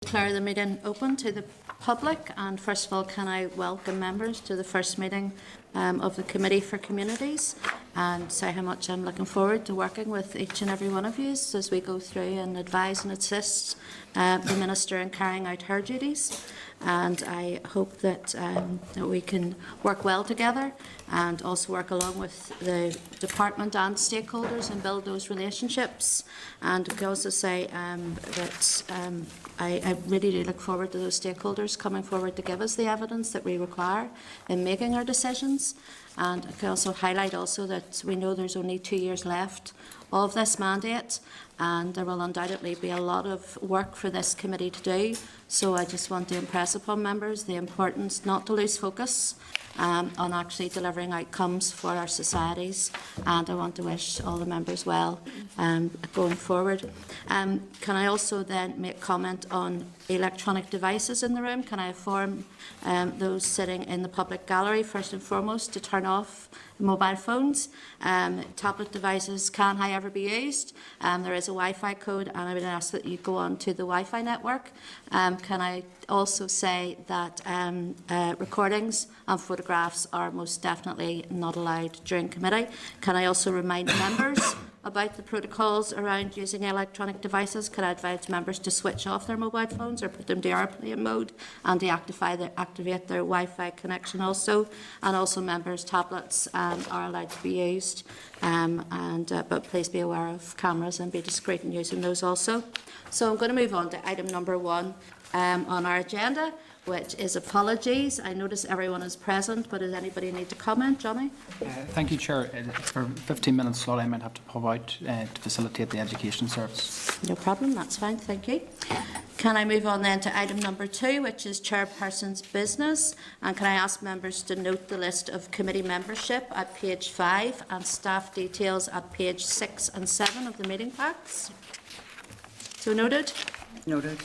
declare the meeting open to the public, and first of all, can I welcome members to the first meeting of the Committee for Communities, and say how much I'm looking forward to working with each and every one of you as we go through and advise and assist the Minister in carrying out her duties. And I hope that we can work well together and also work along with the department and stakeholders and build those relationships. And I can also say that I really do look forward to those stakeholders coming forward to give us the evidence that we require in making our decisions. And I can also highlight that we know there's only 2 years left of this mandate, and there will undoubtedly be a lot of work for this committee to do. So I just want to impress upon members the importance not to lose focus on actually delivering outcomes for our societies, and I want to wish all the members well going forward. Can I also then make comment on electronic devices in the room? Can I inform those sitting in the public gallery, first and foremost, to turn off mobile phones? Tablet devices can, however, be used. There is a Wi-Fi code, and I would ask that you go on to the Wi-Fi network. Can I also say that recordings and photographs are most definitely not allowed during committee? Can I also remind members about the protocols around using electronic devices? Can I advise members to switch off their mobile phones or put them to airplane mode and activate their Wi-Fi connection also? And also members' tablets are allowed to be used, but please be aware of cameras and be discreet in using those also. So I'm going to move on to item number 1 on our agenda, which is apologies. I notice everyone is present, but does anybody need to comment? Johnny? Thank you, Chair. For 15 minutes slot, I might have to pop out to facilitate the education service. No problem, that's fine, thank you. Can I move on then to item number 2, which is Chairperson's business? And can I ask members to note the list of committee membership at page 5 and staff details at page 6 and 7 of the meeting packs? So noted? Noted.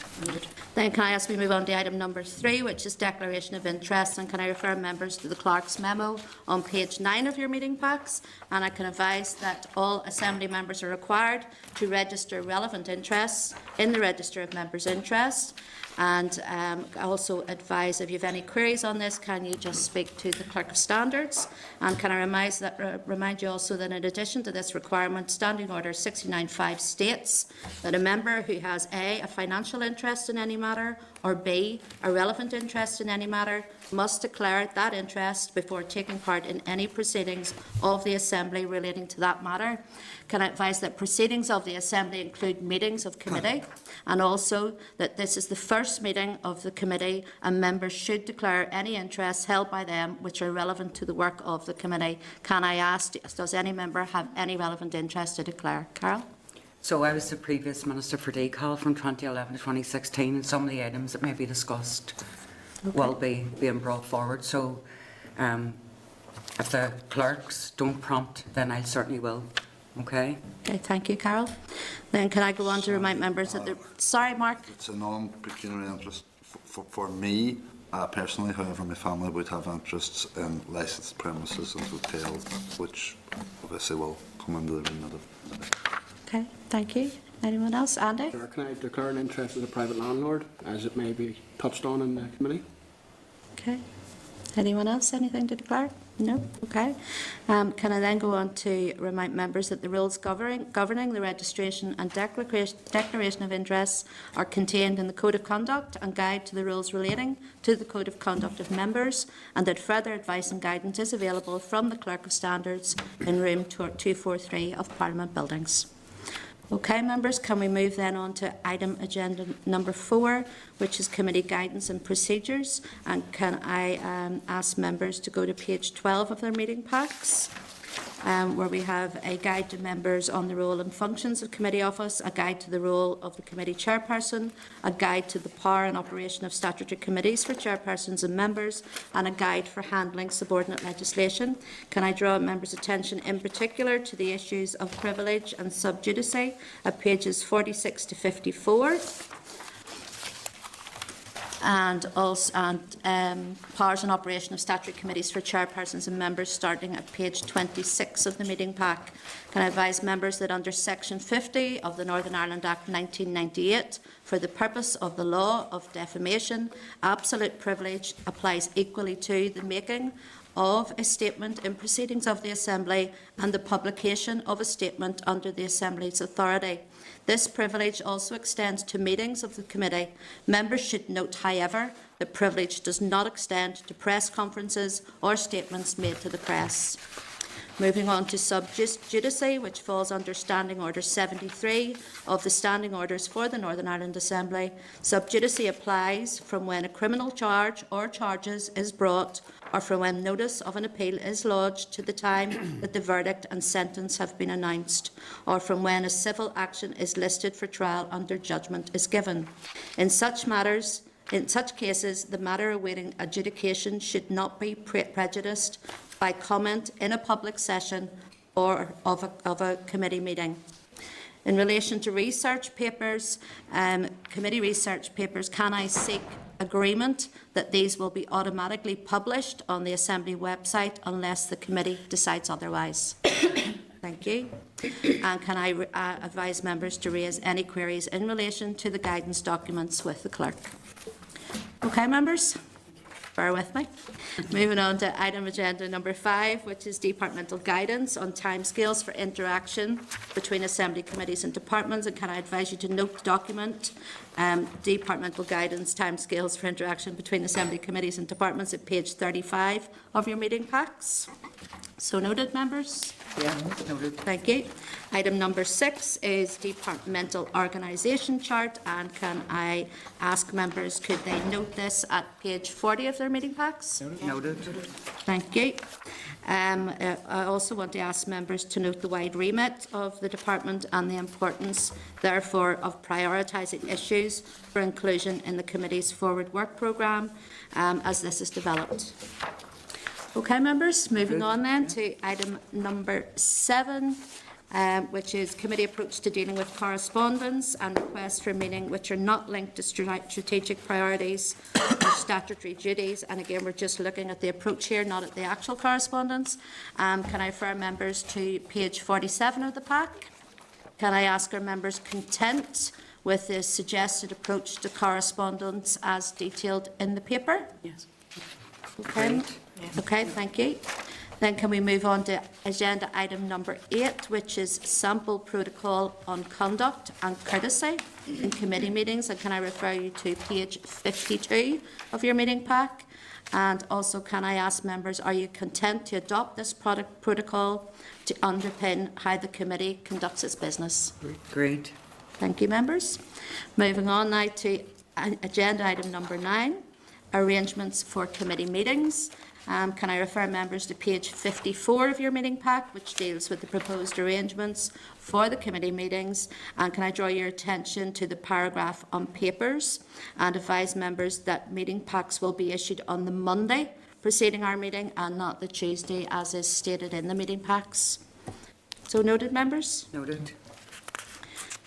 Then can I ask we move on to item number 3, which is declaration of interest, and can I refer members to the clerk's memo on page 9 of your meeting packs? And I can advise that all assembly members are required to register relevant interests in the register of members' interest. And I also advise if you have any queries on this, can you just speak to the Clerk of Standards? And can I remind you also that in addition to this requirement, Standing Order 69.5 states that a member who has A, a financial interest in any matter, or B, a relevant interest in any matter, must declare that interest before taking part in any proceedings of the Assembly relating to that matter. Can I advise that proceedings of the Assembly include meetings of committee, and also that this is the first meeting of the committee and members should declare any interests held by them which are relevant to the work of the committee. Can I ask, does any member have any relevant interest to declare? Carol? So I was the previous Minister for Decal from 2011 to 2016, and some of the items that may be discussed will be being brought forward. So if the clerks don't prompt, then I certainly will. Okay. Okay, thank you, Carol. Then can I go on to remind members that sorry, Mark. It's a non-pecuniary interest for me personally. However, my family would have interests in licensed premises and hotels, which obviously will come under the remit of. Okay, thank you. Anyone else? Andy? Sure. Can I declare an interest as a private landlord, as it may be touched on in the committee? Okay. Anyone else? Anything to declare? No? Okay. Can I then go on to remind members that the rules governing the registration and declaration of interests are contained in the Code of Conduct and guide to the rules relating to the Code of Conduct of members, and that further advice and guidance is available from the Clerk of Standards in room 243 of Parliament Buildings. Okay, members, can we move then on to item agenda number 4, which is committee guidance and procedures? And can I ask members to go to page 12 of their meeting packs, where we have a guide to members on the role and functions of committee office, a guide to the role of the committee chairperson, a guide to the power and operation of statutory committees for chairpersons and members, and a guide for handling subordinate legislation. Can I draw members' attention in particular to the issues of privilege and sub judice at pages 46 to 54? and also powers and operation of statutory committees for chairpersons and members, starting at page 26 of the meeting pack. Can I advise members that under Section 50 of the Northern Ireland Act 1998, for the purpose of the law of defamation, absolute privilege applies equally to the making of a statement in proceedings of the Assembly and the publication of a statement under the Assembly's authority. This privilege also extends to meetings of the committee. Members should note, however, that privilege does not extend to press conferences or statements made to the press. Moving on to sub judice, which falls under Standing Order 73 of the Standing Orders for the Northern Ireland Assembly. Sub judice applies from when a criminal charge or charges is brought, or from when notice of an appeal is lodged to the time that the verdict and sentence have been announced, or from when a civil action is listed for trial under judgment is given. In such cases, the matter awaiting adjudication should not be prejudiced by comment in a public session or of a committee meeting. In relation to research papers, committee research papers, can I seek agreement that these will be automatically published on the Assembly website unless the committee decides otherwise? Thank you. And can I advise members to raise any queries in relation to the guidance documents with the clerk? Okay, members? Bear with me. Moving on to item agenda number 5, which is departmental guidance on timescales for interaction between Assembly committees and departments. And can I advise you to note the document, departmental guidance timescales for interaction between Assembly committees and departments at page 35 of your meeting packs. So noted, members? Yeah, noted. Thank you. Item number 6 is departmental organisation chart, and can I ask members, could they note this at page 40 of their meeting packs? Noted. Thank you. I also want to ask members to note the wide remit of the department and the importance, therefore, of prioritising issues for inclusion in the committee's forward work programme as this is developed. Okay, members, moving on then to item number 7, which is committee approach to dealing with correspondence and requests for a meeting which are not linked to strategic priorities or statutory duties. And again, we're just looking at the approach here, not at the actual correspondence. Can I refer members to page 47 of the pack? Can I ask our members content with the suggested approach to correspondence as detailed in the paper? Yes. Okay. Okay, thank you. Then can we move on to agenda item number 8, which is sample protocol on conduct and courtesy in committee meetings. And can I refer you to page 52 of your meeting pack? And also, can I ask members, are you content to adopt this protocol to underpin how the committee conducts its business? Great. Thank you, members. Moving on now to agenda item number 9, arrangements for committee meetings. Can I refer members to page 54 of your meeting pack, which deals with the proposed arrangements for the committee meetings? And can I draw your attention to the paragraph on papers and advise members that meeting packs will be issued on the Monday preceding our meeting and not the Tuesday as is stated in the meeting packs? So noted, members? Noted.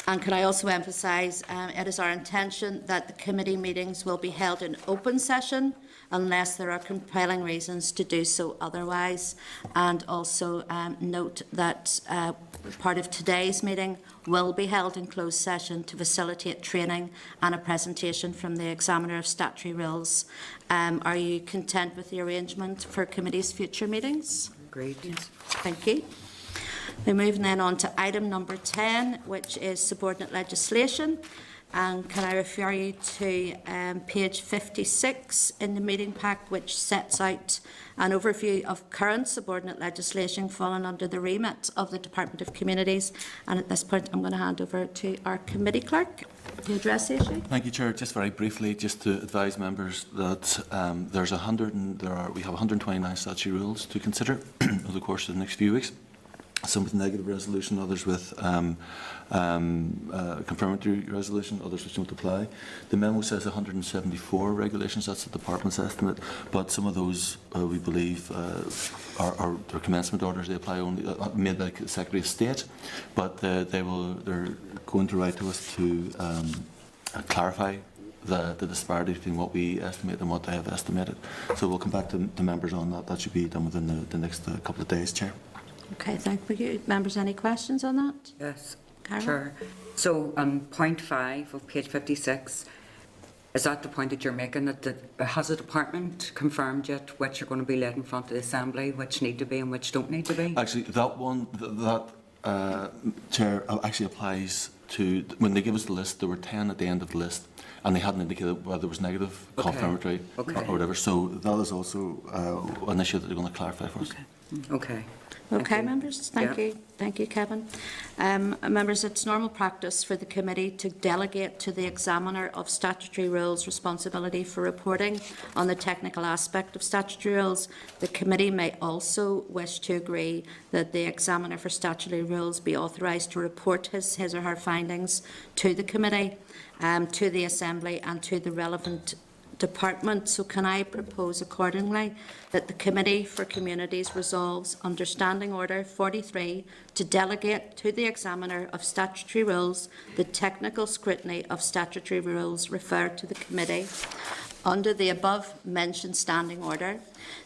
And can I also emphasise it is our intention that the committee meetings will be held in open session unless there are compelling reasons to do so otherwise. And also note that part of today's meeting will be held in closed session to facilitate training and a presentation from the Examiner of Statutory Rules. Are you content with the arrangement for committee's future meetings? Great. Yes. Thank you. We're moving then on to item number 10, which is subordinate legislation. And can I refer you to page 56 in the meeting pack, which sets out an overview of current subordinate legislation falling under the remit of the Department of Communities. And at this point, I'm going to hand over to our committee clerk to address the issue. Thank you, Chair. Just very briefly, just to advise members that we have 129 statutory rules to consider over the course of the next few weeks. Some with negative resolution, others with confirmatory resolution, others which don't apply. The memo says 174 regulations, that's the department's estimate, but some of those we believe are their commencement orders. They apply only made by the Secretary of State, but they're going to write to us to clarify the disparity between what we estimate and what they have estimated. So we'll come back to members on that. That should be done within the next couple of days, Chair. Okay, thank you. Members, any questions on that? Yes, Carol? Chair. So on point 5 of page 56, is that the point that you're making, that has the department confirmed yet which are going to be led in front of the Assembly, which need to be and which don't need to be? Actually, that one, Chair, actually applies to, when they give us the list, there were 10 at the end of the list, and they hadn't indicated whether it was negative, Okay. confirmatory, Okay. or whatever. So that is also an issue that they're going to clarify for us. Okay. Okay, you. members, thank Yeah. you. Thank you, Kevin. Members, it's normal practice for the committee to delegate to the examiner of statutory rules responsibility for reporting on the technical aspect of statutory rules. The committee may also wish to agree that the examiner for statutory rules be authorised to report his or her findings to the committee, to the Assembly and to the relevant department. So can I propose accordingly that the Committee for Communities resolves under Standing Order 43 to delegate to the Examiner of Statutory Rules the technical scrutiny of statutory rules referred to the committee. Under the above-mentioned standing order,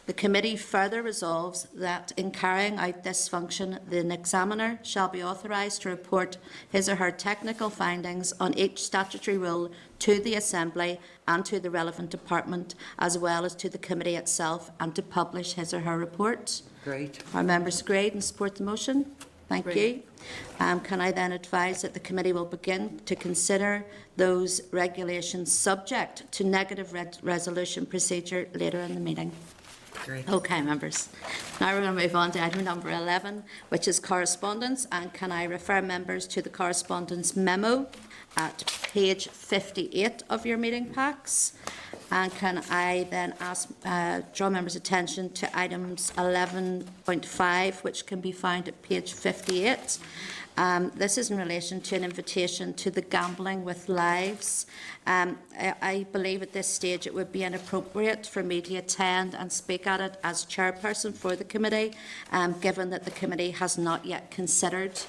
the committee further resolves that in carrying out this function, the examiner shall be authorised to report his or her technical findings on each statutory rule to the Assembly and to the relevant department, as well as to the committee itself, and to publish his or her report. Great. Are members agreed and support the motion? Thank you. Can I then advise that the committee will begin to consider those regulations subject to negative resolution procedure later in the meeting? Great. Okay, members. Now we're going to move on to item number 11, which is correspondence. And can I refer members to the correspondence memo at page 58 of your meeting packs? And can I then ask, draw members' attention to items 11.5, which can be found at page 58. This is in relation to an invitation to the Gambling with Lives. I believe at this stage it would be inappropriate for me to attend and speak at it as chairperson for the committee, given that the committee has not yet considered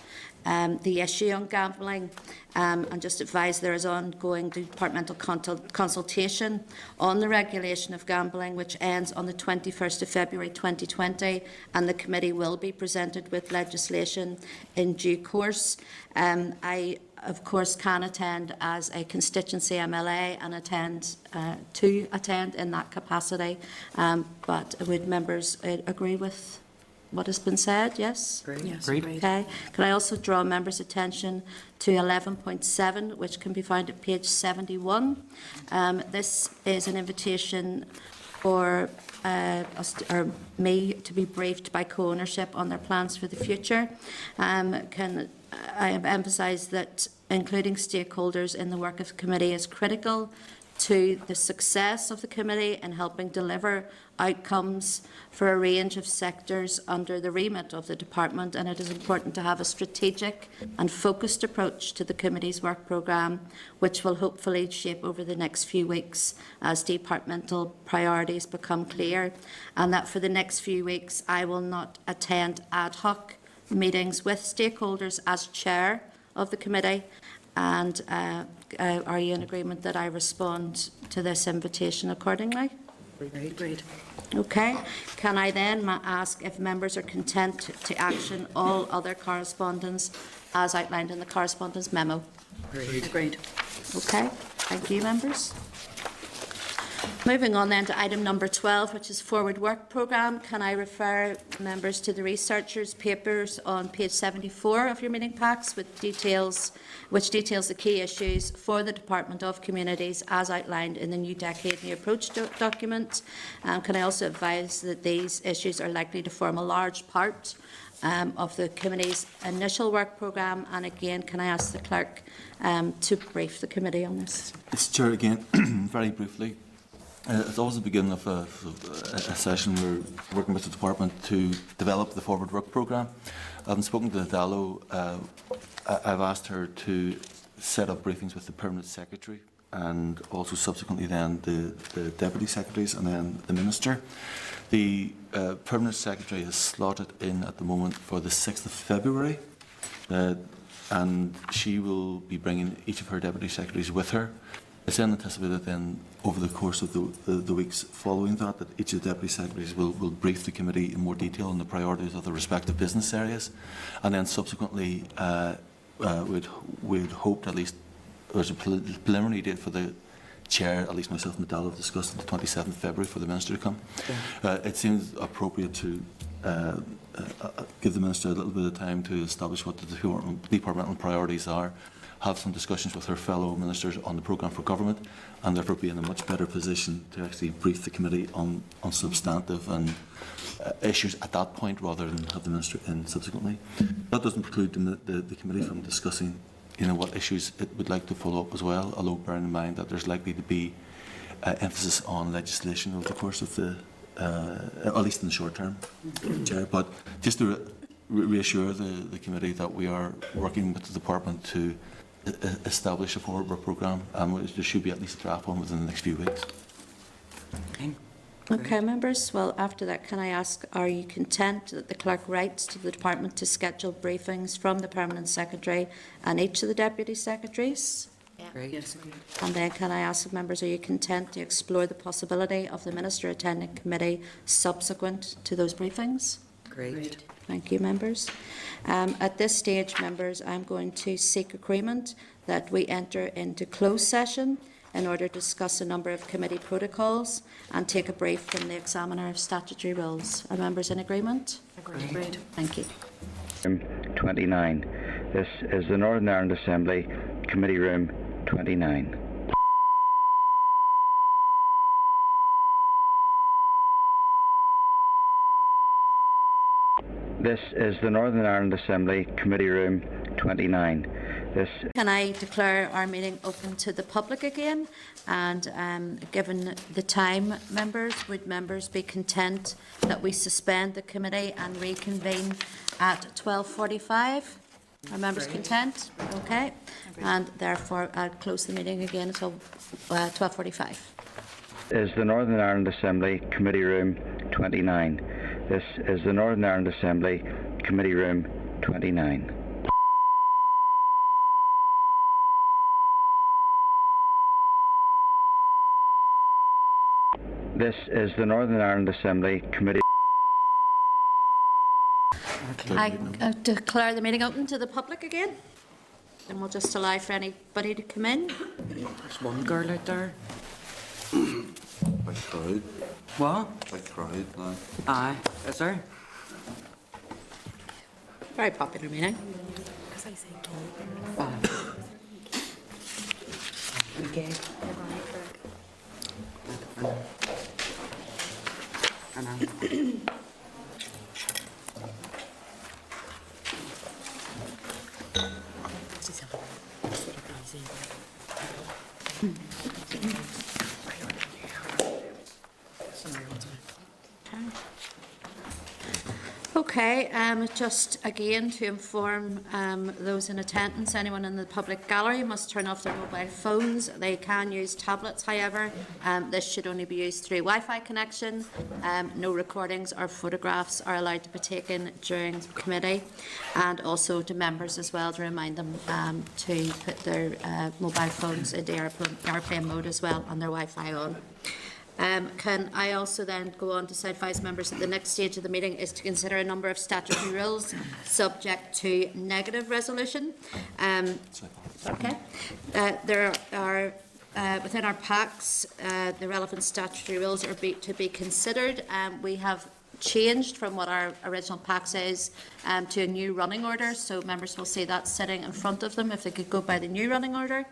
the issue on gambling, and just advise there is ongoing departmental consultation on the regulation of gambling, which ends on the 21st of February 2020, and the committee will be presented with legislation in due course. I, of course, can attend as a constituency MLA and attend in that capacity, but would members agree with what has been said? Yes? Great. Yes, agreed. Okay. Can I also draw members' attention to 11.7, which can be found at page 71. This is an invitation for me to be briefed by co-ownership on their plans for the future. Can I emphasise that including stakeholders in the work of the committee is critical to the success of the committee in helping deliver outcomes for a range of sectors under the remit of the department, and it is important to have a strategic and focused approach to the committee's work programme, which will hopefully shape over the next few weeks as departmental priorities become clear, and that for the next few weeks I will not attend ad hoc meetings with stakeholders as chair of the committee. And are you in agreement that I respond to this invitation accordingly? Agreed. Okay. Can I then ask if members are content to action all other correspondence as outlined in the correspondence memo? Agreed. Okay. Thank you, members. Moving on then to item number 12, which is Forward Work Programme. Can I refer members to the researchers' papers on page 74 of your meeting packs, which details the key issues for the Department of Communities as outlined in the New Decade New Approach document. Can I also advise that these issues are likely to form a large part of the committee's initial work programme, and again, can I ask the clerk to brief the committee on this? It's Chair again, very briefly. It's always the beginning of a session. We're working with the department to develop the Forward Work Programme. I've spoken to Dallo. I've asked her to set up briefings with the Permanent Secretary and also subsequently then the Deputy Secretaries and then the Minister. The Permanent Secretary is slotted in at the moment for the 6th of February and she will be bringing each of her Deputy Secretaries with her. It's then anticipated then over the course of the weeks following that each of the deputy secretaries will brief the committee in more detail on the priorities of the respective business areas, and then subsequently we'd hoped at least there's a preliminary date for the chair, at least myself and Nadal have discussed, on the 27th of February for the minister to come. It seems appropriate to give the minister a little bit of time to establish what the departmental priorities are, have some discussions with her fellow ministers on the programme for government, and therefore be in a much better position to actually brief the committee on substantive and issues at that point, rather than have the minister in subsequently. That doesn't preclude the committee from discussing, what issues it would like to follow up as well, although bearing in mind that there's likely to be emphasis on legislation over the course of the, at least in the short term, Chair. But just to reassure the committee that we are working with the department to establish a forward work programme. There should be at least a draft one within the next few weeks. Okay, members. Well, after that, can I ask, are you content that the clerk writes to the department to schedule briefings from the permanent secretary and each of the deputy secretaries? Great. Yes. And then can I ask the members, are you content to explore the possibility of the minister attending committee subsequent to those briefings? Great. Thank you, members. At this stage, members, I'm going to seek agreement that we enter into closed session in order to discuss a number of committee protocols and take a brief from the examiner of statutory rules. Are members in agreement? Agreed. Thank you. 29. This is the Northern Ireland Assembly, Committee Room 29. This is the Northern Ireland Assembly, Committee Room 29. Can I declare our meeting open to the public again? And given the time, members, would members be content that we suspend the committee and reconvene at 12:45? Are members content? Okay. And therefore, I'll close the meeting again until 12:45. Is the Northern Ireland Assembly, Committee Room 29. This is the Northern Ireland Assembly, Committee Room 29. This is the Northern Ireland Assembly Committee. I declare the meeting open to the public again. And we'll just allow for anybody to come in. There's one girl out there. Big crowd. What? Big crowd now. Aye. Is there? Very popular meeting. Okay. I know. Okay, just again to inform those in attendance, anyone in the public gallery must turn off their mobile phones. They can use tablets, however. This should only be used through Wi-Fi connection. No recordings or photographs are allowed to be taken during committee, and also to members as well to remind them to put their mobile phones into airplane mode as well and their Wi-Fi on. Can I also then go on to advise members that the next stage of the meeting is to consider a number of statutory rules subject to negative resolution. Okay. There are within our packs the relevant statutory rules are to be considered. We have changed from what our original pack says to a new running order, so members will see that sitting in front of them if they could go by the new running order.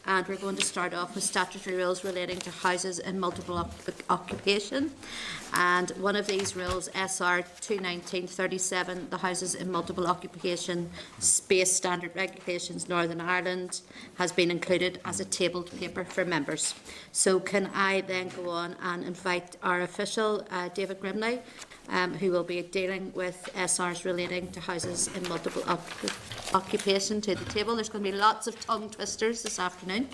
And we're going to start off with statutory rules relating to houses in multiple occupation. And one of these rules, SR 219/37, the Houses in Multiple Occupation Space Standard Regulations Northern Ireland, has been included as a tabled paper for members. So can I then go on and invite our official, David Grimley, who will be dealing with SRs relating to houses in multiple occupation to the table. There's going to be lots of tongue twisters this afternoon.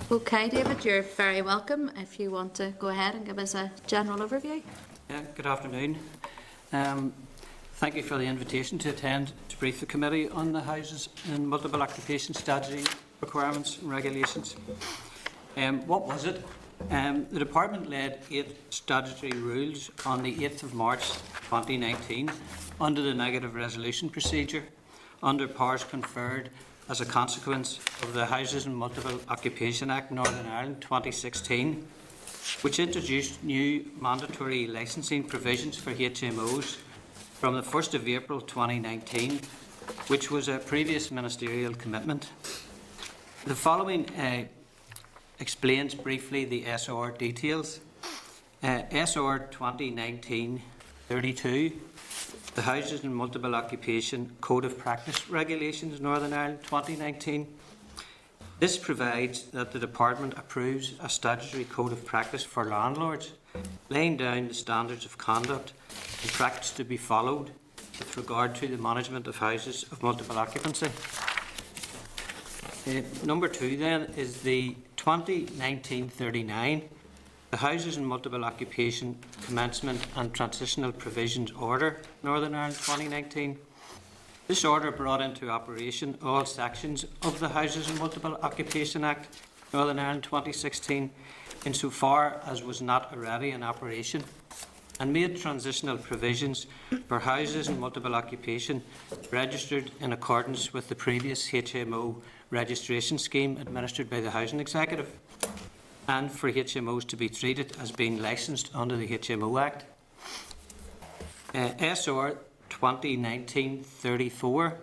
Okay, David, you're very welcome. If you want to go ahead and give us a general overview. Yeah, good afternoon. Thank you for the invitation to attend to brief the committee on the houses and multiple occupation statutory requirements and regulations. What was it? The Department led 8 statutory rules on the 8th of March 2019 under the negative resolution procedure under powers conferred as a consequence of the Houses and Multiple Occupation Act Northern Ireland 2016, which introduced new mandatory licensing provisions for HMOs from the 1st of April 2019, which was a previous ministerial commitment. The following explains briefly the SR details. SR 2019-32, the Houses and Multiple Occupation Code of Practice Regulations Northern Ireland 2019. This provides that the Department approves a statutory code of practice for landlords, laying down the standards of conduct and practice to be followed with regard to the management of houses of multiple occupancy. Number 2 then is the 2019-39, the Houses and Multiple Occupation Commencement and Transitional Provisions Order, Northern Ireland 2019. This order brought into operation all sections of the Houses and Multiple Occupation Act, Northern Ireland 2016, insofar as was not already in operation, and made transitional provisions for houses and multiple occupation registered in accordance with the previous HMO registration scheme administered by the Housing Executive, and for HMOs to be treated as being licensed under the HMO Act. SR 2019-34,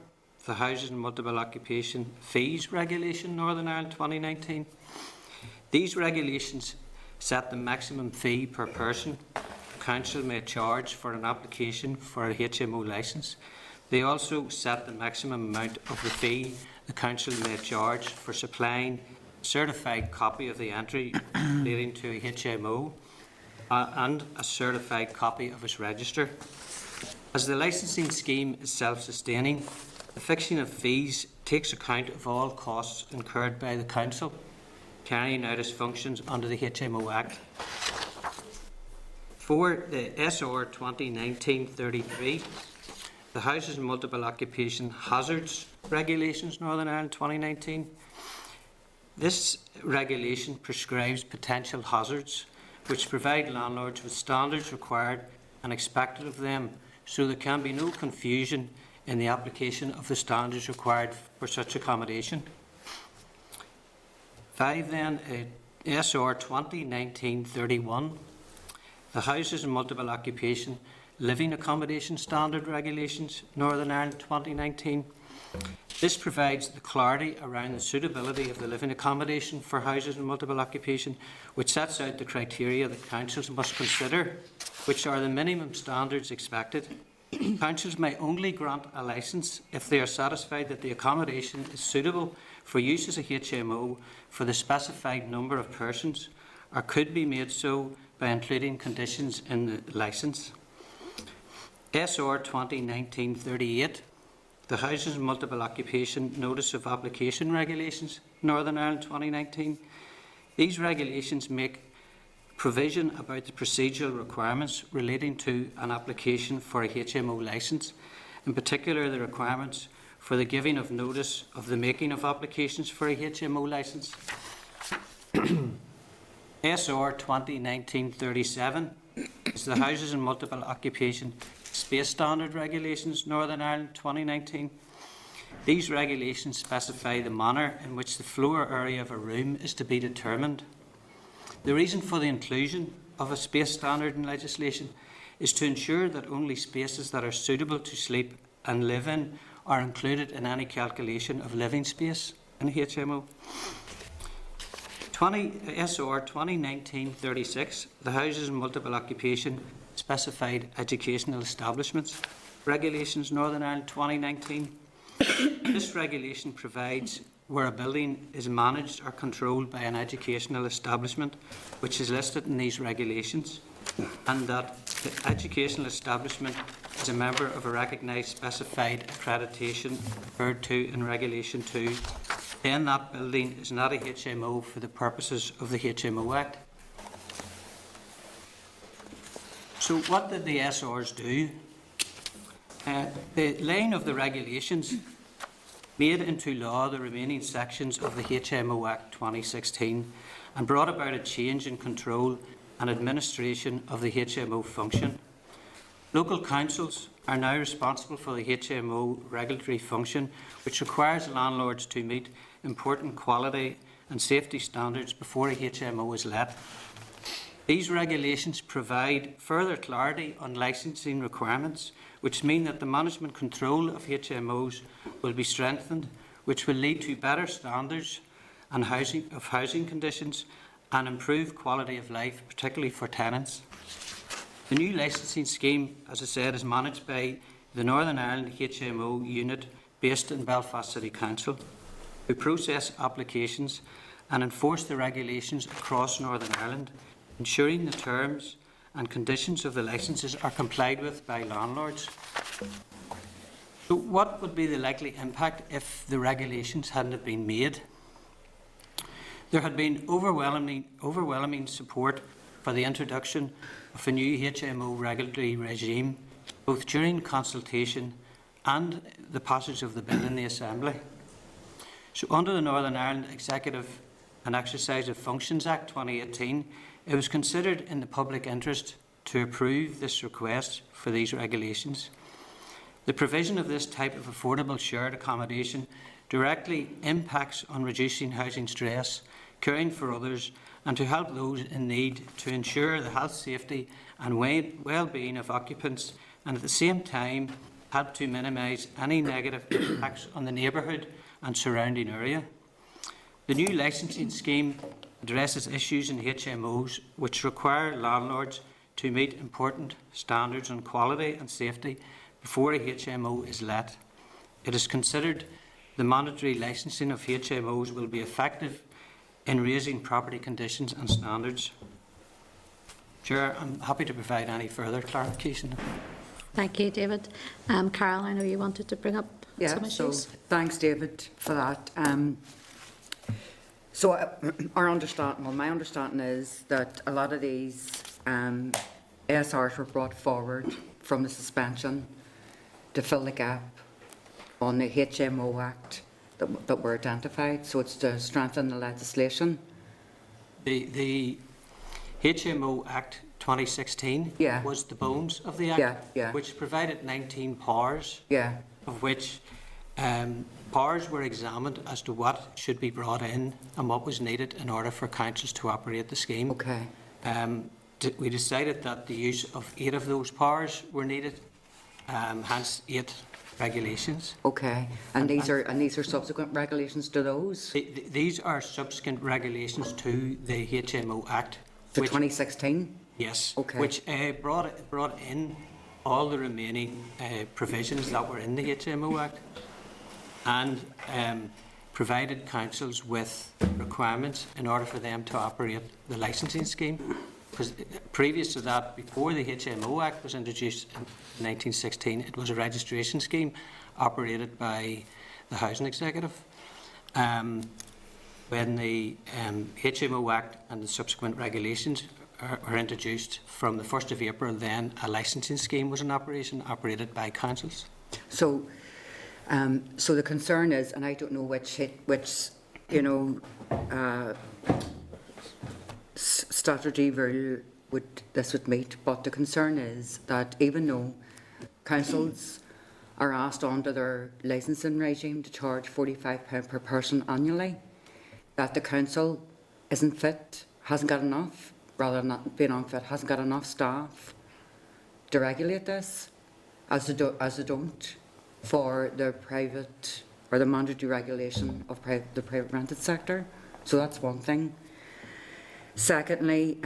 the Houses and Multiple Occupation Fees Regulation, Northern Ireland 2019. These regulations set the maximum fee per person the Council may charge for an application for a HMO licence. They also set the maximum amount of the fee the Council may charge for supplying a certified copy of the entry leading to a HMO and a certified copy of its register. As the licensing scheme is self-sustaining, the fixing of fees takes account of all costs incurred by the Council carrying out its functions under the HMO Act. For the SR 2019-33, the Houses and Multiple Occupation Hazards Regulations, Northern Ireland 2019. This regulation prescribes potential hazards which provide landlords with standards required and expected of them, so there can be no confusion in the application of the standards required for such accommodation. 5 then, SR 2019-31, the Houses and Multiple Occupation Living Accommodation Standard Regulations, Northern Ireland 2019. This provides the clarity around the suitability of the living accommodation for houses and multiple occupation, which sets out the criteria that councils must consider, which are the minimum standards expected. Councils may only grant a licence if they are satisfied that the accommodation is suitable for use as a HMO for the specified number of persons, or could be made so by including conditions in the licence. SR 2019-38, the Houses and Multiple Occupation Notice of Application Regulations, Northern Ireland 2019. These regulations make provision about the procedural requirements relating to an application for a HMO licence, in particular the requirements for the giving of notice of the making of applications for a HMO licence. SR 2019-37 is the Houses and Multiple Occupation Space Standard Regulations, Northern Ireland 2019. These regulations specify the manner in which the floor area of a room is to be determined. The reason for the inclusion of a space standard in legislation is to ensure that only spaces that are suitable to sleep and live in are included in any calculation of living space in a HMO. SR 2019-36, the Houses and Multiple Occupation Specified Educational Establishments Regulations, Northern Ireland 2019. This regulation provides where a building is managed or controlled by an educational establishment which is listed in these regulations, and that the educational establishment is a member of a recognised specified accreditation referred to in Regulation 2, then that building is not a HMO for the purposes of the HMO Act. So what did the SRs do? The laying of the regulations made into law the remaining sections of the HMO Act 2016 and brought about a change in control and administration of the HMO function. Local councils are now responsible for the HMO regulatory function, which requires landlords to meet important quality and safety standards before a HMO is let. These regulations provide further clarity on licensing requirements, which mean that the management control of HMOs will be strengthened, which will lead to better standards and housing conditions and improved quality of life, particularly for tenants. The new licensing scheme, as I said, is managed by the Northern Ireland HMO unit based in Belfast City Council, who process applications and enforce the regulations across Northern Ireland, ensuring the terms and conditions of the licences are complied with by landlords. So what would be the likely impact if the regulations hadn't been made? There had been overwhelming support for the introduction of a new HMO regulatory regime, both during consultation and the passage of the bill in the Assembly. So under the Northern Ireland Executive and Exercise of Functions Act 2018, it was considered in the public interest to approve this request for these regulations. The provision of this type of affordable shared accommodation directly impacts on reducing housing stress, caring for others, and to help those in need to ensure the health, safety and well-being of occupants, and at the same time help to minimise any negative impacts on the neighbourhood and surrounding area. The new licensing scheme addresses issues in HMOs which require landlords to meet important standards on quality and safety before a HMO is let. It is considered the mandatory licensing of HMOs will be effective in raising property conditions and standards. Chair, I'm happy to provide any further clarification. Thank you, David. Carol, I know you wanted to bring up some issues. So thanks, David, for that. My understanding is that a lot of these ASRs were brought forward from the suspension to fill the gap on the HMO Act that were identified, so it's to strengthen the legislation. The HMO Act 2016 was the bones of the Act, which provided 19 powers, of which powers were examined as to what should be brought in and what was needed in order for councils to operate the scheme. Okay. We decided that the use of 8 of those powers were needed, hence 8 regulations. Okay, and these are subsequent regulations to those? These are subsequent regulations to the HMO Act. The 2016? Yes. Okay. Which brought in all the remaining provisions that were in the HMO Act and provided councils with requirements in order for them to operate the licensing scheme. Because previous to that, before the HMO Act was introduced in 1916, it was a registration scheme operated by the Housing Executive. When the HMO Act and the subsequent regulations are introduced from the 1st of April, then a licensing scheme was in operation, operated by councils. So the concern is, and I don't know which statutory rule this would meet, but the concern is that even though councils are asked under their licensing regime to charge £45 per person annually, that the council isn't fit, hasn't got enough, rather than not being unfit, hasn't got enough staff to regulate this, as they don't for the private or the mandatory regulation of the private rented sector. So that's one thing. Secondly,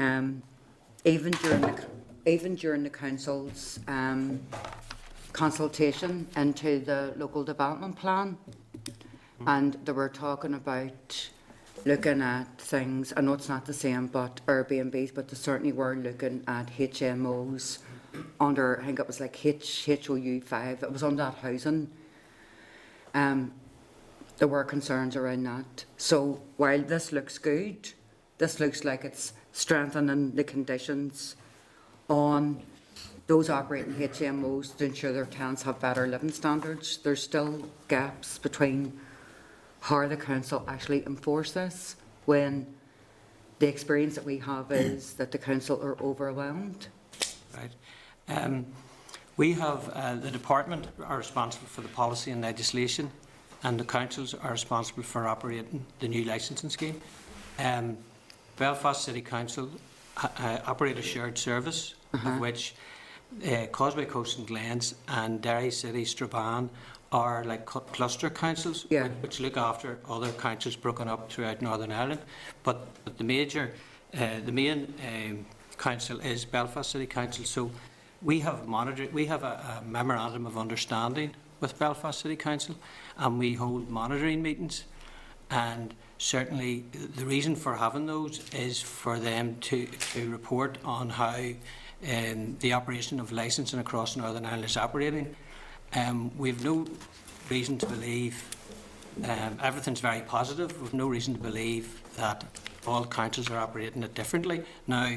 even during the council's consultation into the local development plan, and they were talking about looking at things. I know it's not the same, but Airbnbs, but they certainly were looking at HMOs under, I think it was like HOU 5. It was on that housing. There were concerns around that. So while this looks good, this looks like it's strengthening the conditions on those operating HMOs to ensure their tenants have better living standards. There's still gaps between how the council actually enforce this when the experience that we have is that the council are overwhelmed. Right. We have, the department are responsible for the policy and legislation, and the councils are responsible for operating the new licensing scheme. Belfast City Council operate a shared service, of which Causeway Coast and Glens and Derry City, Strabane are like cluster councils, Yeah. which look after other councils broken up throughout Northern Ireland. But the main council is Belfast City Council. So we have a memorandum of understanding with Belfast City Council, and we hold monitoring meetings. And certainly the reason for having those is for them to report on how the operation of licensing across Northern Ireland is operating. We have no reason to believe, everything's very positive, we have no reason to believe that all councils are operating it differently. Now,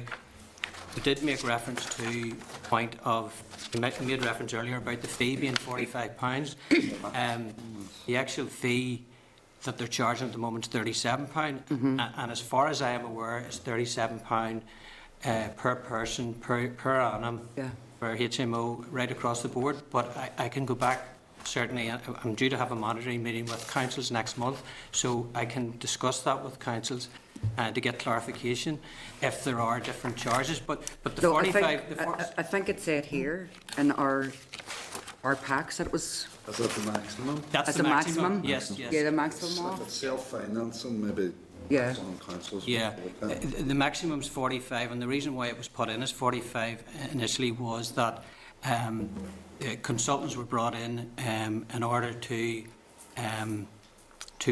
we did make reference to the point of, you made reference earlier about the fee being £45. The actual fee that they're charging at the moment is £37, and as far as I am aware, it's £37 per person per annum for HMO right across the board. But I can go back, certainly. I'm due to have a monitoring meeting with councils next month, so I can discuss that with councils to get clarification if there are different charges. But the No, 45. I think it said here in our packs that it was Is that the maximum? That's as the a maximum. Yes, yes. Yeah, the maximum If off. it's self-financing, maybe Yeah. some councils. Yeah, would like that. the maximum is 45, and the reason why it was put in as 45 initially was that consultants were brought in order to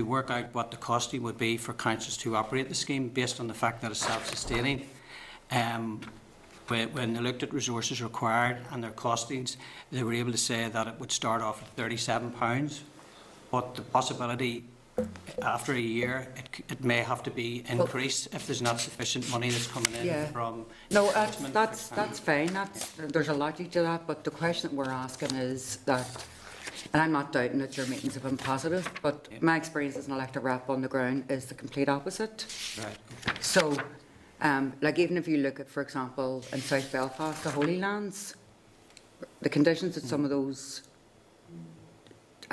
work out what the costing would be for councils to operate the scheme based on the fact that it's self-sustaining. When they looked at resources required and their costings, they were able to say that it would start off at £37, but the possibility after a year it may have to be increased if there's not sufficient money that's coming in from No, management. that's fine. There's a logic to that, but the question that we're asking is that, and I'm not doubting that your meetings have been positive, but my experience as an elected rep on the ground is the complete opposite. Right. So, like even if you look at, for example, in South Belfast, the Holy Lands, the conditions that some of those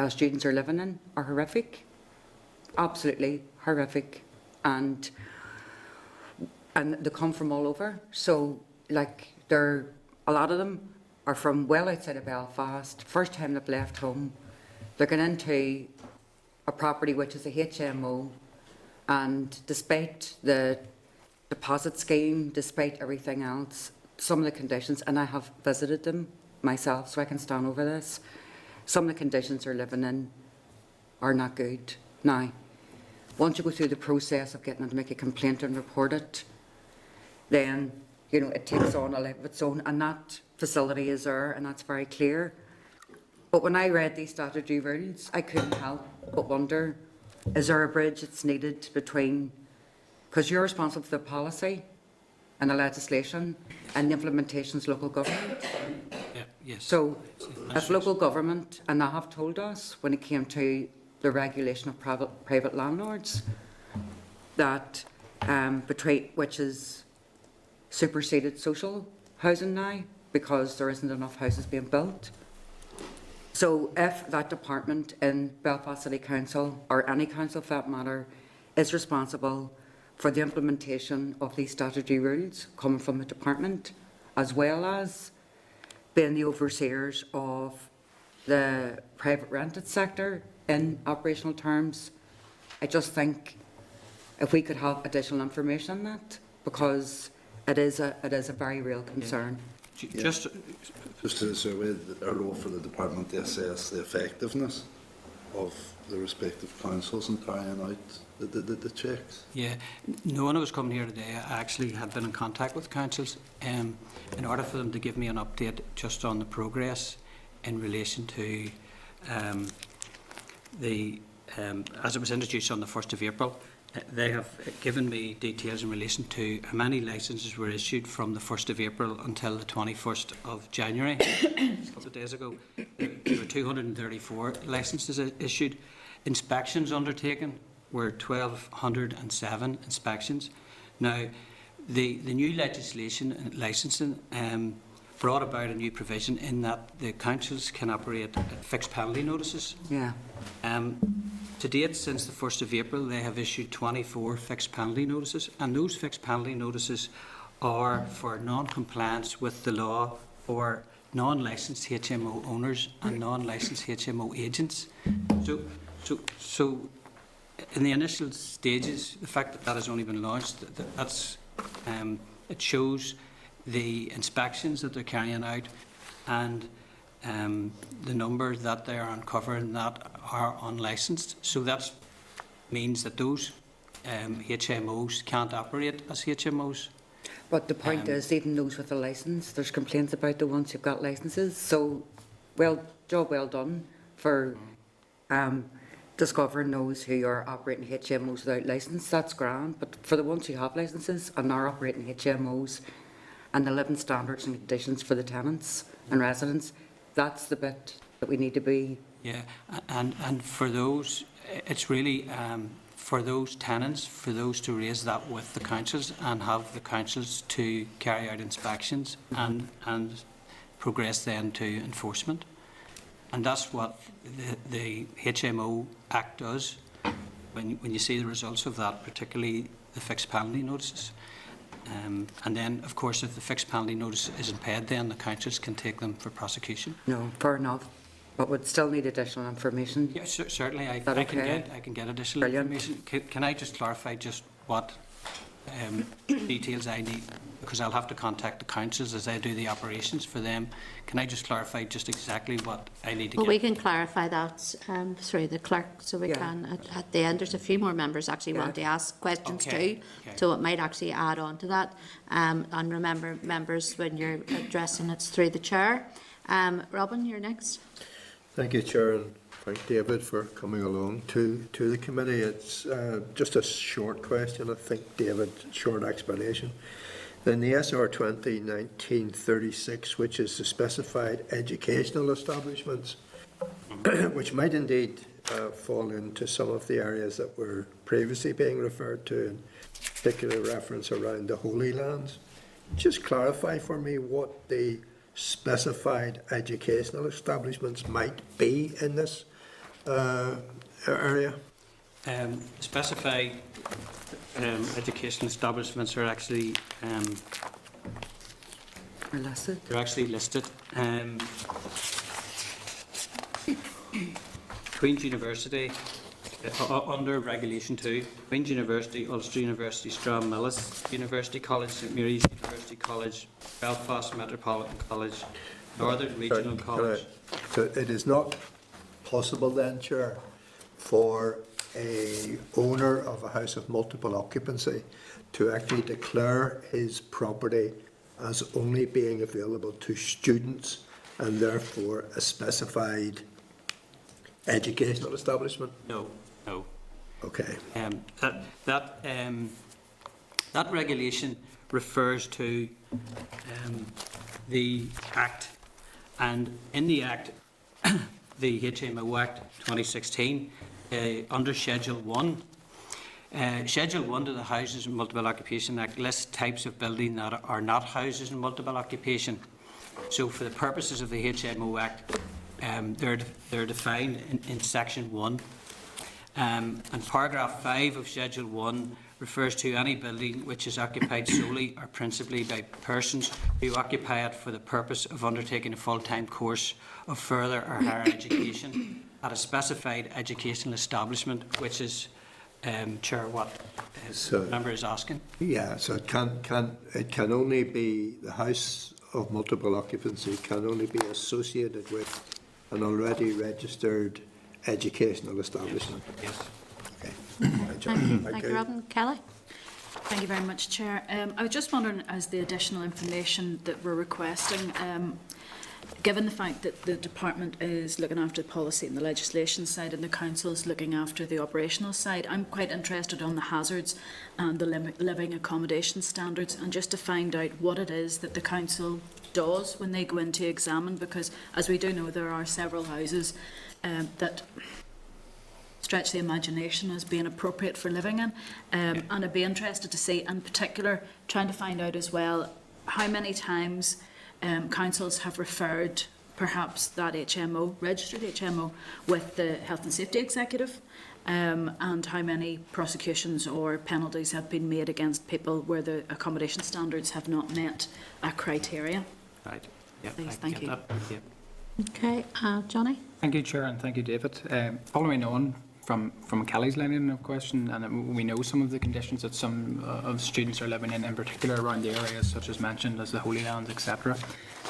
students are living in are horrific, absolutely horrific, and they come from all over. So, like, a lot of them are from well outside of Belfast. First time they've left home, they're going into a property which is a HMO, and despite the deposit scheme, despite everything else, some of the conditions, and I have visited them myself, so I can stand over this. Some of the conditions they're living in are not good. Now, once you go through the process of getting them to make a complaint and report it, then, you know, it takes on a life of its own, and that facility is there, and that's very clear. But when I read these statutory rules, I couldn't help but wonder, is there a bridge that's needed between, because you're responsible for the policy and the legislation, and the implementation is local government. Yeah, yes. So if local government, and they have told us when it came to the regulation of private landlords, that which is superseded social housing now because there isn't enough houses being built. So if that department in Belfast City Council, or any council for that matter, is responsible for the implementation of these statutory rules coming from the department, as well as being the overseers of the private rented sector in operational terms, I just think if we could have additional information on that, because it is a very real concern. Just to survey our role for the department to assess the effectiveness of the respective councils and carrying out the checks. Yeah, no one who was coming here today, I actually had been in contact with councils in order for them to give me an update just on the progress in relation to as it was introduced on the 1st of April, They have given me details in relation to how many licences were issued from the 1st of April until the 21st of January. A couple of days ago, there were 234 licences issued. Inspections undertaken were 1,207 inspections. Now, the new legislation and licensing brought about a new provision in that the councils can operate at fixed penalty notices. Yeah. To date, since the 1st of April, they have issued 24 fixed penalty notices, and those fixed penalty notices are for non-compliance with the law for non-licensed HMO owners and non-licensed HMO agents. So in the initial stages, the fact that that has only been launched, it shows the inspections that they're carrying out and the number that they are uncovering that are unlicensed. So that means that those HMOs can't operate as HMOs. But the point is, even those with a licence, there's complaints about the ones who've got licences. So, job well done for discovering those who are operating HMOs without licence. That's grand. But for the ones who have licences and are operating HMOs and the living standards and conditions for the tenants and residents, that's the bit that we need to be. Yeah, and for those, it's really for those tenants, for those to raise that with the councils and have the councils to carry out inspections and progress then to enforcement. And that's what the HMO Act does when you see the results of that, particularly the fixed penalty notices. And then, of course, if the fixed penalty notice isn't paid, then the councils can take them for prosecution. No, fair enough. But we'd still need additional information. Yeah, certainly. I can get additional Brilliant. information. Can I just clarify just what details I need? Because I'll have to contact the councils as I do the operations for them. Can I just clarify just exactly what I need to Well, get? we can clarify that through the clerk, so we Yeah. can, at the end, there's a few more members actually want to ask questions Okay, too, okay. so it might actually add on to that. And remember, members, when you're addressing, it's through the chair. Robin, you're next. Thank you, Chair, and thank David for coming along to the committee. It's just a short question, I think, David, short explanation. In the SR 2019-36, which is the specified educational establishments, which might indeed fall into some of the areas that were previously being referred to, in particular reference around the Holy Lands. Just clarify for me what the specified educational establishments might be in this area. Specified educational establishments are actually Or listed. they're actually listed. Queen's University, under Regulation 2, Queen's University, Ulster University, Stranmillis University College, St Mary's University College, Belfast Metropolitan College, Northern Regional College. So it is not possible then, Chair, for a owner of a house of multiple occupancy to actually declare his property as only being available to students and therefore a specified educational establishment? No. Okay. That regulation refers to the Act, and in the Act, the HMO Act 2016, under Schedule 1. Schedule 1 to the Houses and Multiple Occupation Act lists types of building that are not houses and multiple occupation. So for the purposes of the HMO Act, they're defined in Section 1. And paragraph 5 of Schedule 1 refers to any building which is occupied solely or principally by persons who occupy it for the purpose of undertaking a full-time course of further or higher education at a specified educational establishment, which is, Chair, what the member is asking. Yeah, so it can only be, the house of multiple occupancy can only be associated with an already registered educational establishment. Yes. Okay. Thank you, Robin. Kelly? Thank you very much, Chair. I was just wondering, as the additional information that we're requesting, given the fact that the department is looking after the policy and the legislation side and the council is looking after the operational side, I'm quite interested on the hazards and the living accommodation standards, and just to find out what it is that the council does when they go in to examine, because as we do know, there are several houses that stretch the imagination as being appropriate for living in, and I'd be interested to see, in particular, trying to find out as well how many times councils have referred perhaps that HMO, registered HMO, with the Health and Safety Executive, and how many prosecutions or penalties have been made against people where the accommodation standards have not met a criteria. Right. Yeah, Please, I thank get you. that. Yeah. Okay, Johnny? Thank you, Chair, and thank you, David. Following on from Kelly's line of question, and we know some of the conditions that some of students are living in particular around the areas such as mentioned as the Holy Land, etc.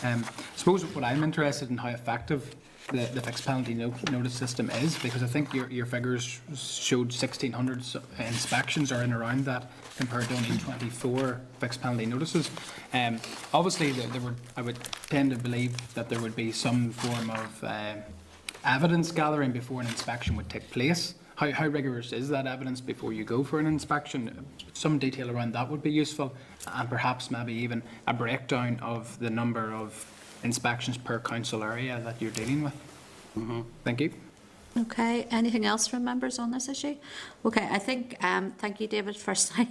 I suppose what I'm interested in how effective the fixed penalty notice system is, because I think your figures showed 1,600 inspections or in around that compared to only 24 fixed penalty notices. Obviously, I would tend to believe that there would be some form of evidence gathering before an inspection would take place. How rigorous is that evidence before you go for an inspection? Some detail around that would be useful, and perhaps maybe even a breakdown of the number of inspections per council area that you're dealing with. Thank you. Okay, anything else from members on this issue? Okay, I think, thank you, David, firstly,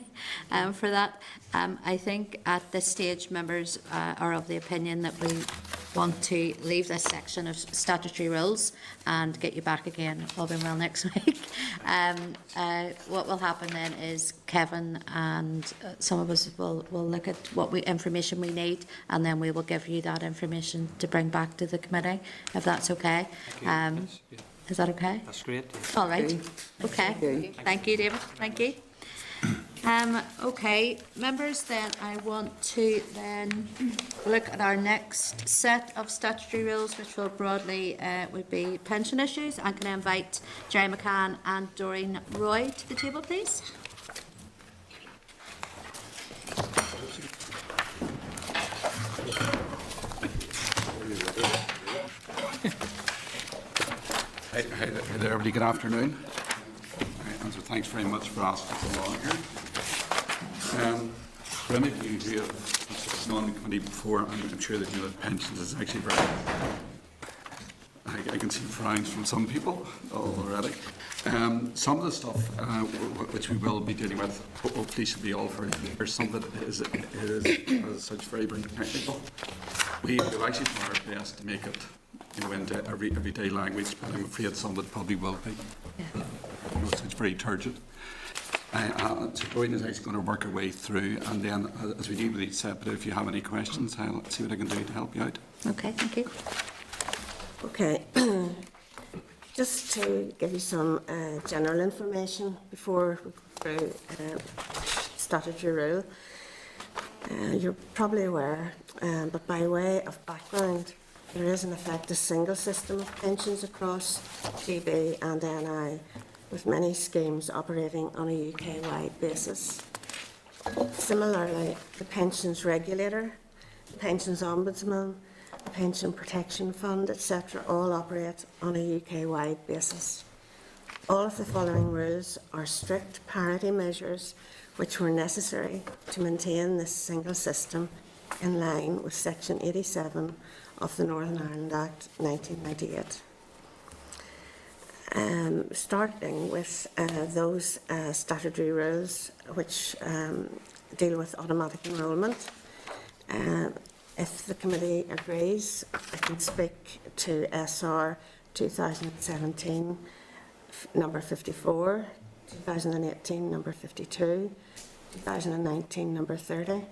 for that. I think at this stage, members are of the opinion that we want to leave this section of statutory rules and get you back again, all being well, next week. What will happen then is Kevin and some of us will look at what information we need, and then we will give you that information to bring back to the committee, if that's okay. Is that okay? That's great. All right. Okay. Thank you, David. Thank you. Okay, members, then I want to then look at our next set of statutory rules, which will broadly would be pension issues. I'm going to invite Jerry McCann and Doreen Roy to the table, please. Hi there, everybody. Good afternoon. And so thanks very much for asking so long here. For any of you who have known the committee before, I'm sure that you know that pensions is actually very... I can see frowns from some people already. Some of the stuff which we will be dealing with hopefully should be all very clear. Some of it is as such very, very technical. We've actually done our best to make it into everyday language, but I'm afraid some of it probably will be. It's very turgid. So Doreen is actually going to work her way through, and then as we deal with each separate, if you have any questions, I'll see what I can do to help you out. Okay, thank you. Okay, just to give you some general information before we go through statutory rule. You're probably aware, but by way of background, there is in effect a single system of pensions across GB and NI, with many schemes operating on a UK-wide basis. Similarly, the Pensions Regulator, the Pensions Ombudsman, the Pension Protection Fund, etc. all operate on a UK-wide basis. All of the following rules are strict parity measures which were necessary to maintain this single system in line with Section 87 of the Northern Ireland Act 1998. Starting with those statutory rules which deal with automatic enrolment. If the committee agrees, I can speak to SR 2017 number 54, 2018 number 52, 2019 number 30,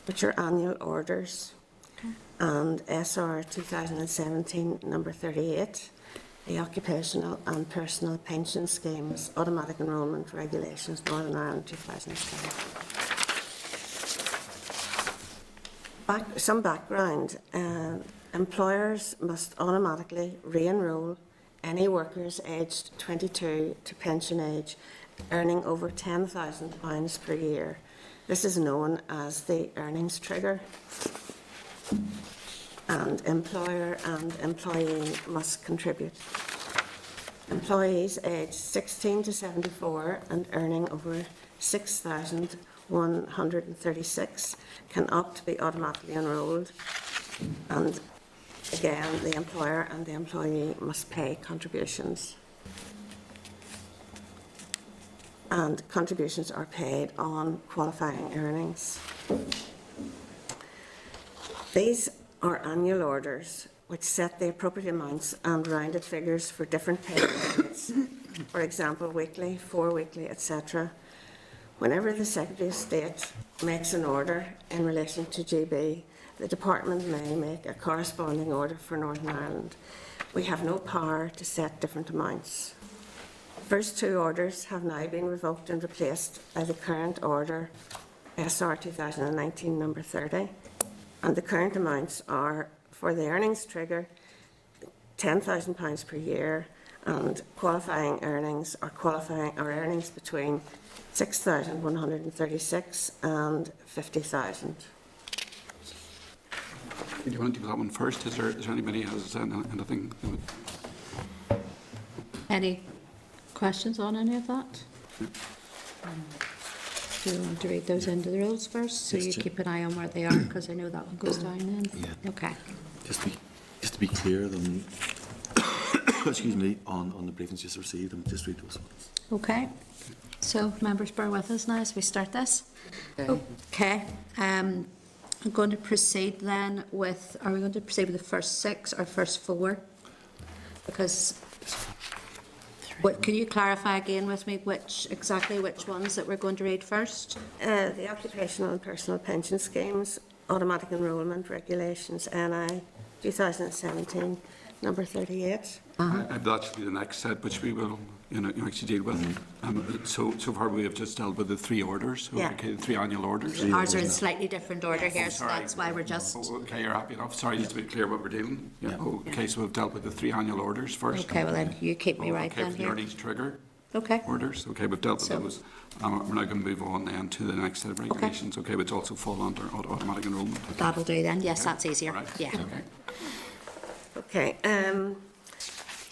which are annual orders, and SR 2017 number 38, the Occupational and Personal Pension Schemes Automatic Enrolment Regulations, Northern Ireland 2007. Some background. Employers must automatically re-enrol any workers aged 22 to pension age earning over £10,000 per year. This is known as the earnings trigger. and employer and employee must contribute. Employees aged 16 to 74 and earning over 6,136 can opt to be automatically enrolled, and again, the employer and the employee must pay contributions. And contributions are paid on qualifying earnings. These are annual orders which set the appropriate amounts and rounded figures for different pay periods, for example, weekly, 4 weekly, etc. Whenever the Secretary of State makes an order in relation to GB, the Department may make a corresponding order for Northern Ireland. We have no power to set different amounts. The first 2 orders have now been revoked and replaced by the current order, SR 2019 number 30, and the current amounts are for the earnings trigger, £10,000 per year, and qualifying earnings or earnings between 6,136 and 50,000. Do you want to do that one first? Is there anybody who has anything? Any questions on any of that? Do you want to read those into the rules first, so you keep an eye on where they are, because I know that one goes down then? Yeah. Okay. Just to be clear, then, excuse me, on the briefings just received, and just read those ones. Okay. So members, bear with us now as we start this. Okay. I'm going to proceed then with, are we going to proceed with the first 6 or first 4? Because, can you clarify again with me exactly which ones that we're going to read first? The Occupational and Personal Pension Schemes, Automatic Enrolment Regulations, NI 2017, number 38. That should be the next set, which we will, actually deal with. So far we have just dealt with the 3 orders. Yeah. Okay, the 3 annual orders. Ours are in slightly different order here, so that's why we're just... Okay, you're happy enough. Sorry, just to be clear what we're dealing. Yeah. Okay, so we've dealt with the 3 annual orders first. Okay, well then, you keep me right okay, then for the here. earnings trigger Okay. orders. Okay, we've dealt with those. We're now going to move on then to the next set of regulations, okay, which also fall under automatic enrolment. That'll do then. Yes, that's easier. Right. Yeah. Okay. Okay.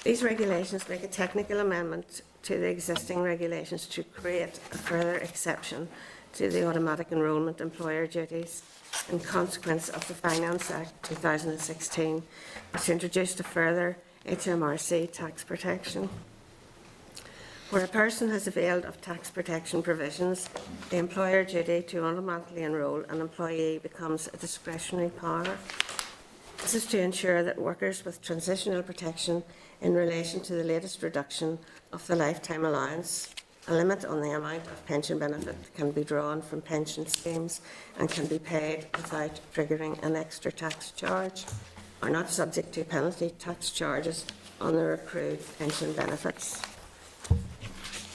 These regulations make a technical amendment to the existing regulations to create a further exception to the automatic enrolment employer duties in consequence of the Finance Act 2016, which introduced a further HMRC tax protection. Where a person has availed of tax protection provisions, the employer duty to automatically enrol an employee becomes a discretionary power. This is to ensure that workers with transitional protection in relation to the latest reduction of the lifetime allowance, a limit on the amount of pension benefit can be drawn from pension schemes and can be paid without triggering an extra tax charge, are not subject to penalty tax charges on their accrued pension benefits.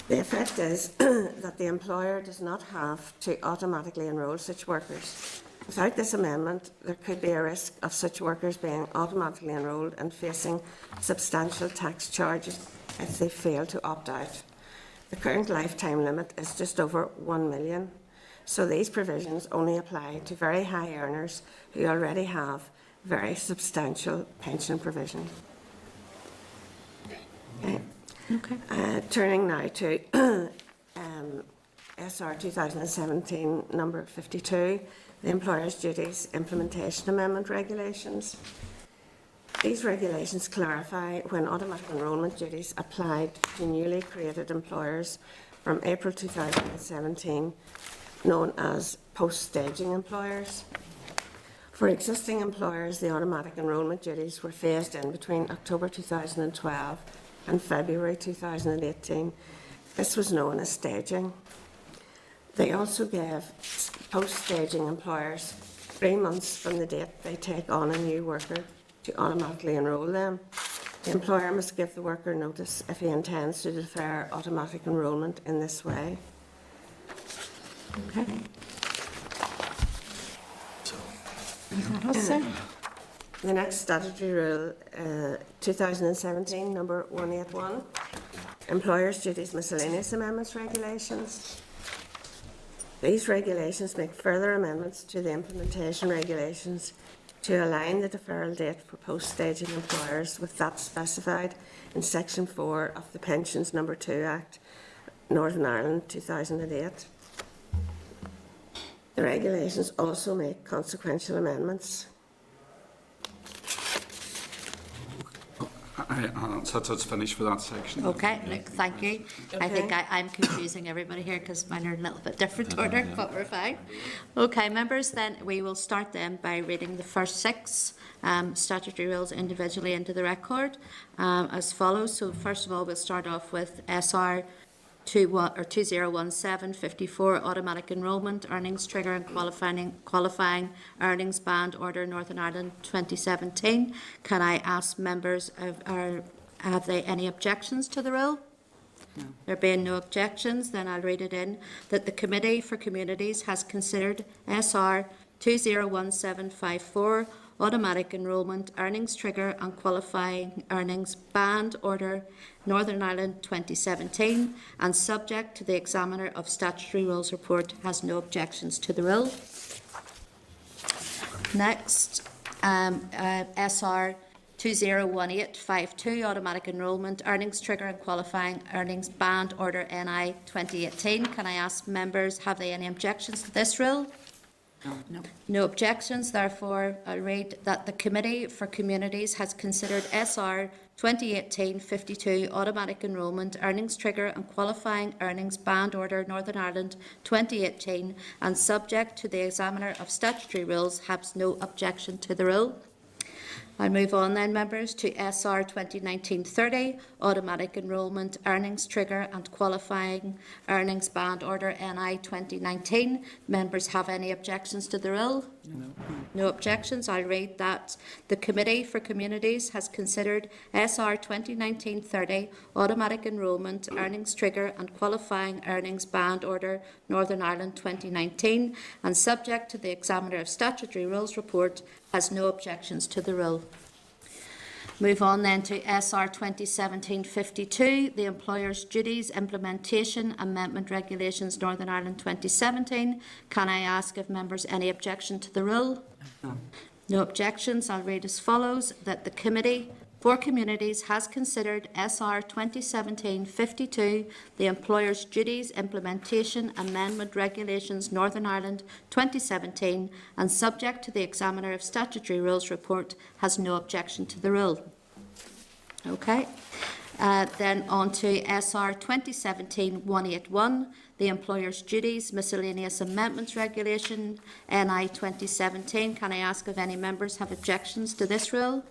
The effect is that the employer does not have to automatically enrol such workers. Without this amendment, there could be a risk of such workers being automatically enrolled and facing substantial tax charges if they fail to opt out. The current lifetime limit is just over 1 million, so these provisions only apply to very high earners who already have very substantial pension provision. Okay. Turning now to SR 2017 number 52, the Employers' Duties Implementation Amendment Regulations. These regulations clarify when automatic enrolment duties applied to newly created employers from April 2017, known as post-staging employers. For existing employers, the automatic enrolment duties were phased in between October 2012 and February 2018. This was known as staging. They also gave post-staging employers 3 months from the date they take on a new worker to automatically enrol them. The employer must give the worker notice if he intends to defer automatic enrolment in this way. Okay. The next statutory rule, 2017, number 181, Employers' Duties Miscellaneous Amendments Regulations. These regulations make further amendments to the implementation regulations to align the deferral date for post-staging employers with that specified in Section 4 of the Pensions No. 2 Act, Northern Ireland 2008. The regulations also make consequential amendments. So that's finished for that section. Okay, look, thank you. I think I'm confusing everybody here because mine are in a little bit different order, but we're fine. Okay, members, then we will start then by reading the first 6 statutory rules individually into the record as follows. So first of all, we'll start off with SR 2017-54, automatic enrolment, earnings trigger and qualifying earnings band order, Northern Ireland 2017. Can I ask members, have they any objections to the rule? No. There being no objections, then I'll read it in, that the Committee for Communities has considered SR 2017-54, automatic enrolment, earnings trigger and qualifying earnings band order, Northern Ireland 2017, and subject to the Examiner of Statutory Rules report, has no objections to the rule. Next, SR 2018-52, automatic enrolment, earnings trigger and qualifying earnings band order, NI 2018. Can I ask members, have they any objections to this rule? No. No objections, therefore I'll read that the Committee for Communities has considered SR 2018-52, automatic enrolment, earnings trigger and qualifying earnings band order, Northern Ireland 2018, and subject to the Examiner of Statutory Rules, has no objection to the rule. I'll move on then, members, to SR 2019-30, automatic enrolment, earnings trigger and qualifying earnings band order, NI 2019. Members have any objections to the rule? No. No objections. I'll read that the Committee for Communities has considered SR 2019-30, automatic enrolment, earnings trigger and qualifying earnings band order, Northern Ireland 2019, and subject to the Examiner of Statutory Rules report, has no objections to the rule. Move on then to SR 2017-52, the Employer's Duties Implementation Amendment Regulations, Northern Ireland 2017. Can I ask if members any objection to the rule? No. No objections. I'll read as follows, that the Committee for Communities has considered SR 2017-52, the Employer's Duties Implementation Amendment Regulations, Northern Ireland 2017, and subject to the Examiner of Statutory Rules report, has no objection to the rule. Okay. Then on to SR 2017-181, the Employer's Duties Miscellaneous Amendments Regulation, NI 2017. Can I ask if any members have objections to this rule?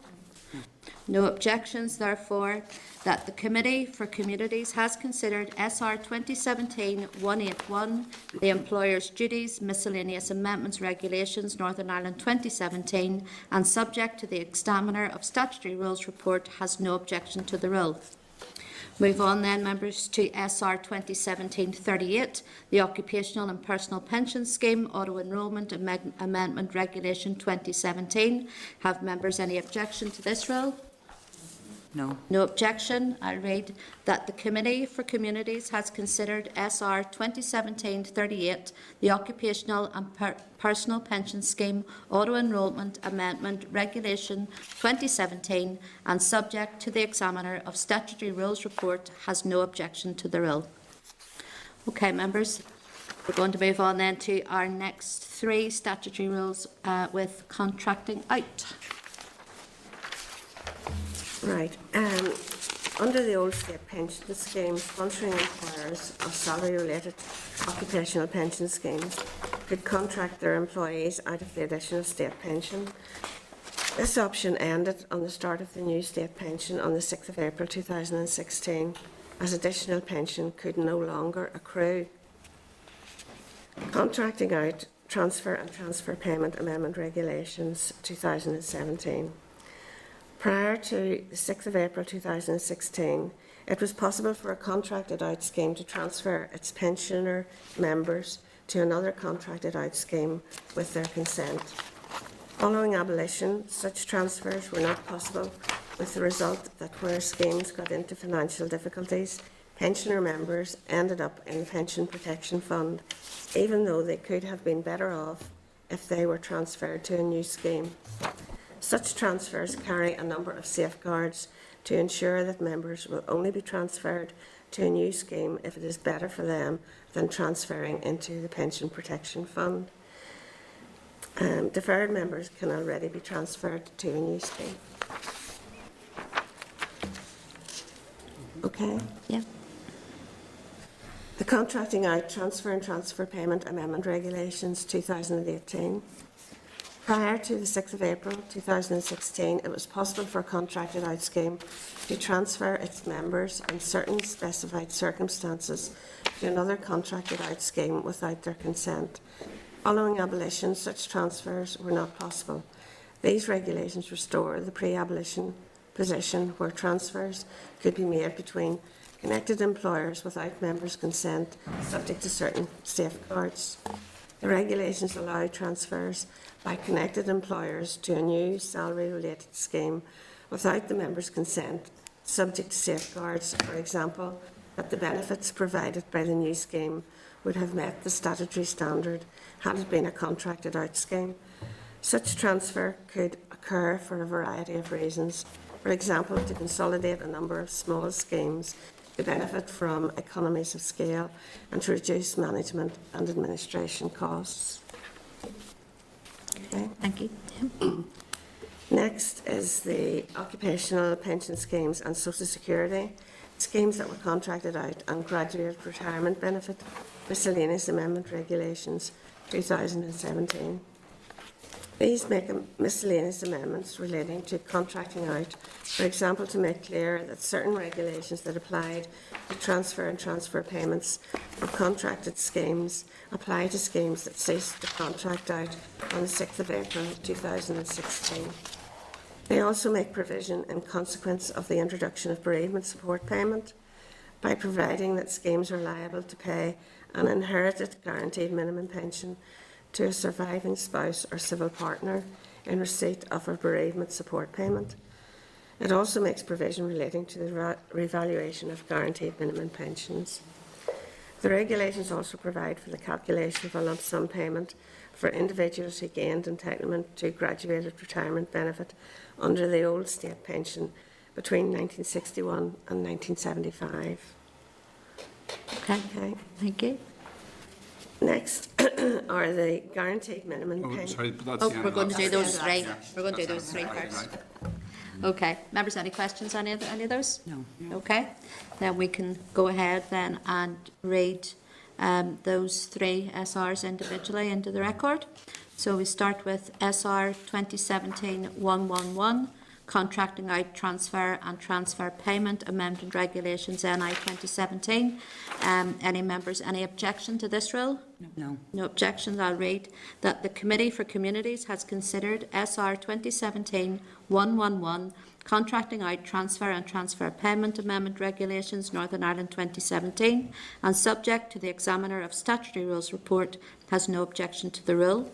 No objections, therefore, that the Committee for Communities has considered SR 2017-181, the Employer's Duties Miscellaneous Amendments Regulations, Northern Ireland 2017, and subject to the Examiner of Statutory Rules report, has no objection to the rule. Move on then, members, to SR 2017-38, the Occupational and Personal Pension Scheme Auto-Enrolment Amendment Regulation 2017. Have members any objection to this rule? No. No objection. I'll read that the Committee for Communities has considered SR 2017-38, the Occupational and Personal Pension Scheme Auto-Enrolment Amendment Regulation 2017, and subject to the Examiner of Statutory Rules report, has no objection to the rule. Okay, members, we're going to move on then to our next 3 statutory rules with contracting out. Right. Under the old state pension scheme, sponsoring employers of salary-related occupational pension schemes could contract their employees out of the additional state pension. This option ended on the start of the new state pension on the 6th of April 2016, as additional pension could no longer accrue. Contracting out, transfer and transfer payment amendment regulations 2017. Prior to the 6th of April 2016, it was possible for a contracted out scheme to transfer its pensioner members to another contracted out scheme with their consent. Following abolition, such transfers were not possible, with the result that where schemes got into financial difficulties, pensioner members ended up in the Pension Protection Fund, even though they could have been better off if they were transferred to a new scheme. Such transfers carry a number of safeguards to ensure that members will only be transferred to a new scheme if it is better for them than transferring into the Pension Protection Fund. Deferred members can already be transferred to a new scheme. Okay? Yeah. The Contracting Out Transfer and Transfer Payment Amendment Regulations 2018. Prior to the 6th of April 2016, it was possible for a contracted out scheme to transfer its members in certain specified circumstances to another contracted out scheme without their consent. Following abolition, such transfers were not possible. These regulations restore the pre-abolition position where transfers could be made between connected employers without members' consent, subject to certain safeguards. The regulations allow transfers by connected employers to a new salary-related scheme without the members' consent, subject to safeguards, for example, that the benefits provided by the new scheme would have met the statutory standard had it been a contracted out scheme. Such transfer could occur for a variety of reasons. For example, to consolidate a number of small schemes to benefit from economies of scale and to reduce management and administration costs. Okay. Thank you. Next is the occupational pension schemes and social security schemes that were contracted out and graduated retirement benefit miscellaneous amendment regulations 2017. These make miscellaneous amendments relating to contracting out, for example, to make clear that certain regulations that applied to transfer and transfer payments of contracted schemes apply to schemes that ceased to contract out on the 6th of April 2016. They also make provision in consequence of the introduction of bereavement support payment by providing that schemes are liable to pay an inherited guaranteed minimum pension to a surviving spouse or civil partner in receipt of a bereavement support payment. It also makes provision relating to the revaluation of guaranteed minimum pensions. The regulations also provide for the calculation of a lump sum payment for individuals who gained entitlement to graduated retirement benefit under the old state pension between 1961 and 1975. Okay. Thank you. Next are the guaranteed minimum pension. Sorry, but that's Oh, the we're end. going to do those Yeah. three. Yeah. We're going to do those That's three right, first. right. Okay. Members, any questions on any of those? No. Okay. Then we can go ahead then and read those three SRs individually into the record. So we start with SR 2017-111, Contracting Out Transfer and Transfer Payment Amendment Regulations NI 2017. Any members, any objection to this rule? No. No objections. I'll read that the Committee for Communities has considered SR 2017-111, Contracting Out Transfer and Transfer Payment Amendment Regulations Northern Ireland 2017, and subject to the Examiner of Statutory Rules report, has no objection to the rule.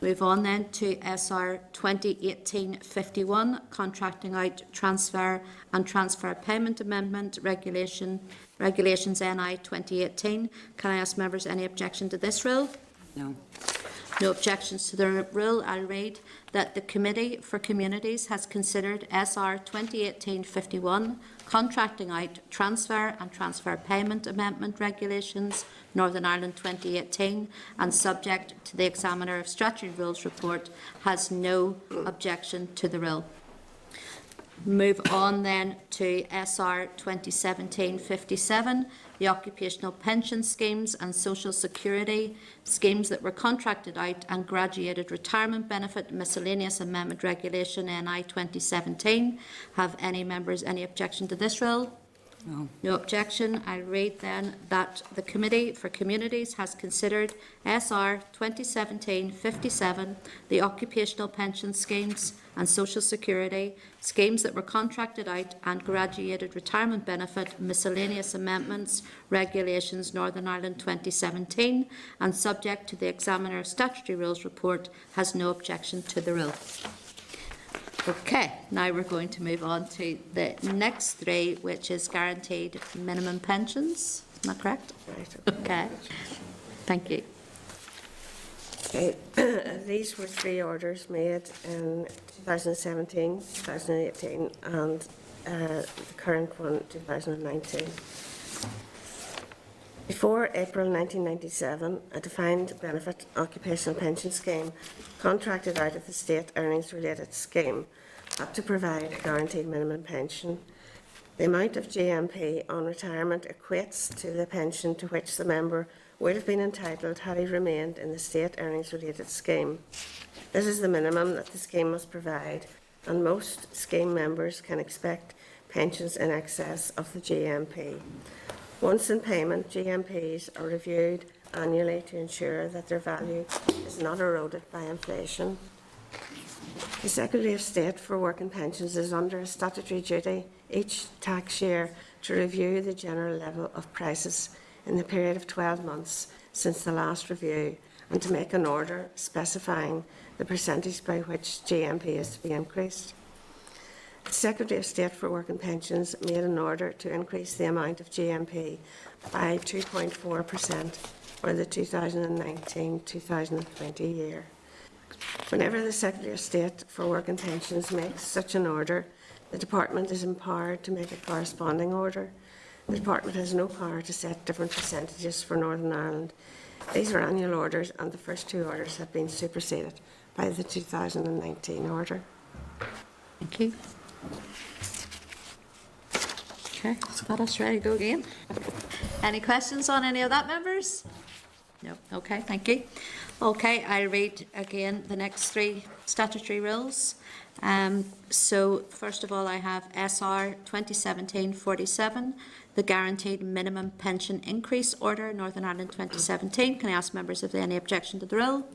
Move on then to SR 2018-51, Contracting Out Transfer and Transfer Payment Amendment Regulations NI 2018. Can I ask members any objection to this rule? No. No objections to the rule. I'll read that the Committee for Communities has considered SR 2018-51, Contracting Out Transfer and Transfer Payment Amendment Regulations, Northern Ireland 2018, and subject to the Examiner of Statutory Rules report, has no objection to the rule. Move on then to SR 2017-57, the Occupational Pension Schemes and Social Security Schemes that were contracted out and Graduated Retirement Benefit Miscellaneous Amendment Regulation NI 2017. Have any members any objection to this rule? No. No objection. I read then that the Committee for Communities has considered SR 2017-57, the Occupational Pension Schemes and Social Security Schemes that were contracted out and Graduated Retirement Benefit Miscellaneous Amendments Regulations Northern Ireland 2017, and subject to the Examiner of Statutory Rules report, has no objection to the rule. Okay, now we're going to move on to the next three, which is guaranteed minimum pensions. Isn't that correct? Right. Okay. Thank you. Okay, these were 3 orders made in 2017, 2018, and the current one, 2019. Before April 1997, a defined benefit occupational pension scheme contracted out of the state earnings-related scheme had to provide a guaranteed minimum pension. The amount of GMP on retirement equates to the pension to which the member would have been entitled had he remained in the state earnings-related scheme. This is the minimum that the scheme must provide, and most scheme members can expect pensions in excess of the GMP. Once in payment, GMPs are reviewed annually to ensure that their value is not eroded by inflation. The Secretary of State for Work and Pensions is under a statutory duty each tax year to review the general level of prices in the period of 12 months since the last review, and to make an order specifying the percentage by which GMP is to be increased. The Secretary of State for Work and Pensions made an order to increase the amount of GMP by 2.4% for the 2019-2020 year. Whenever the Secretary of State for Work and Pensions makes such an order, the Department is empowered to make a corresponding order. The Department has no power to set different percentages for Northern Ireland. These are annual orders, and the first 2 orders have been superseded by the 2019 order. Thank you. Okay, got us ready to go again. Any questions on any of that, members? No. Okay, thank you. Okay, I'll read again the next 3 statutory rules. So first of all, I have SR 2017-47, the Guaranteed Minimum Pension Increase Order, Northern Ireland 2017. Can I ask members if there any objection to the rule?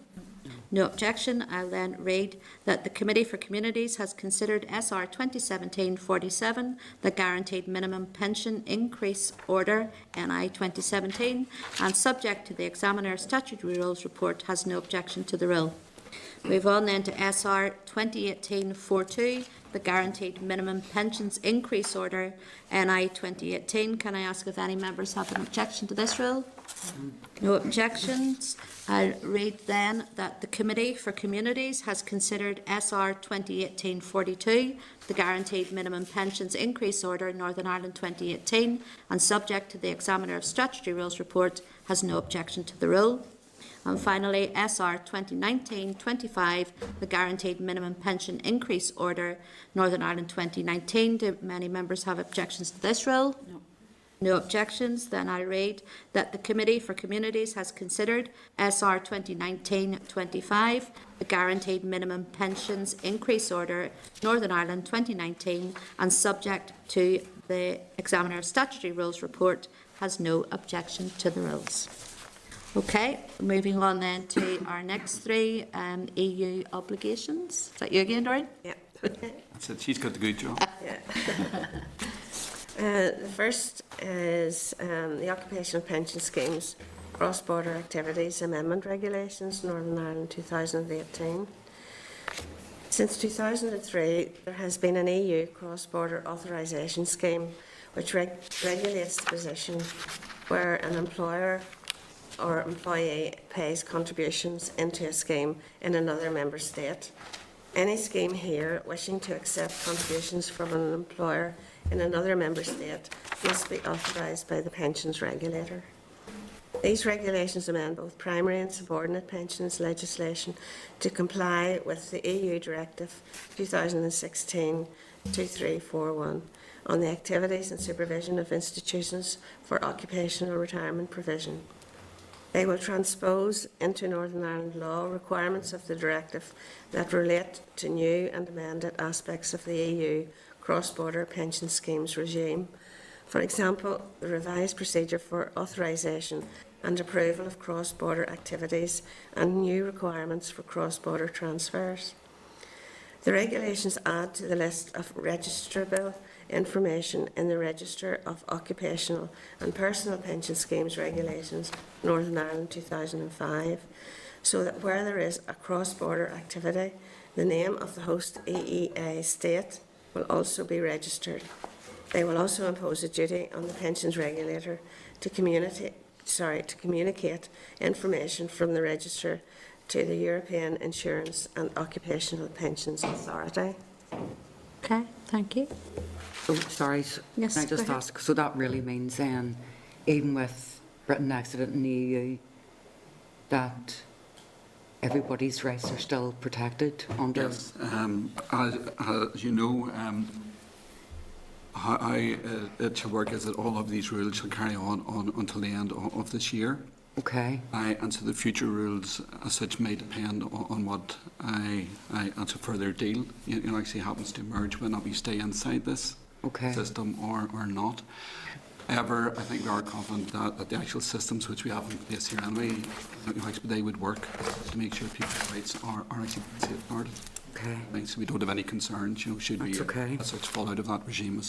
No objection. I'll then read that the Committee for Communities has considered SR 2017-47, the Guaranteed Minimum Pension Increase Order, NI 2017, and subject to the Examiner Statutory Rules report, has no objection to the rule. Move on then to SR 2018-42, the Guaranteed Minimum Pensions Increase Order, NI 2018. Can I ask if any members have an objection to this rule? No objections. I'll read then that the Committee for Communities has considered SR 2018-42, the Guaranteed Minimum Pensions Increase Order, Northern Ireland 2018, and subject to the Examiner of Statutory Rules report, has no objection to the rule. And finally, SR 2019-25, the Guaranteed Minimum Pension Increase Order, Northern Ireland 2019. Do many members have objections to this rule? No. No objections. Then I read that the Committee for Communities has considered SR 2019-25, the Guaranteed Minimum Pensions Increase Order, Northern Ireland 2019, and subject to the Examiner of Statutory Rules report, has no objection to the rules. Okay, moving on then to our next 3 EU obligations. Is that you again, Doreen? Yeah. That's it. She's got the good job. The first is the Occupational Pension Schemes Cross-Border Activities Amendment Regulations, Northern Ireland 2018. Since 2003, there has been an EU cross-border authorisation scheme which regulates the position where an employer or employee pays contributions into a scheme in another member state. Any scheme here wishing to accept contributions from an employer in another member state must be authorised by the pensions regulator. These regulations amend both primary and subordinate pensions legislation to comply with the EU Directive 2016-2341 on the activities and supervision of institutions for occupational retirement provision. They will transpose into Northern Ireland law requirements of the directive that relate to new and amended aspects of the EU cross-border pension schemes regime. For example, the revised procedure for authorisation and approval of cross-border activities and new requirements for cross-border transfers. The regulations add to the list of registrable information in the Register of Occupational and Personal Pension Schemes Regulations, Northern Ireland 2005, so that where there is a cross-border activity, the name of the host EEA state will also be registered. They will also impose a duty on the pensions regulator to communicate information from the register to the European Insurance and Occupational Pensions Authority. Okay, thank you. Oh, sorry, Yes, can I just go ahead. ask, so that really means then, even with Britain exiting in the EU, that everybody's rights are still protected under? Yes, as you know, how it shall work is that all of these rules shall carry on until the end of this year. Okay, And so the future rules as such may depend on what and so further deal actually happens to emerge, whether or not we stay inside this okay. system or not. However, I think we are confident that the actual systems which we have in place here anyway, they would work to make sure people's rights are actually safeguarded. Okay, Right, so we don't have any concerns, should we That's okay. as such fall out of that regime.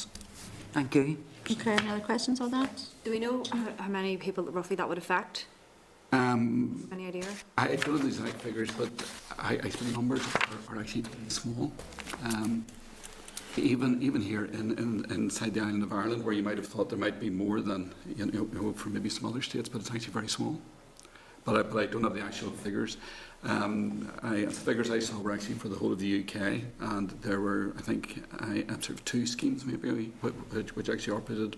thank you. Okay, any other questions on that? Do we know how many people roughly that would affect? Any idea? I don't know the exact figures, but I suppose the numbers are actually small. Even here inside the island of Ireland, where you might have thought there might be more than from maybe some other states, but it's actually very small. But I don't have the actual figures. The figures I saw were actually for the whole of the UK, and there were, I think, sort of 2 schemes maybe which actually operated,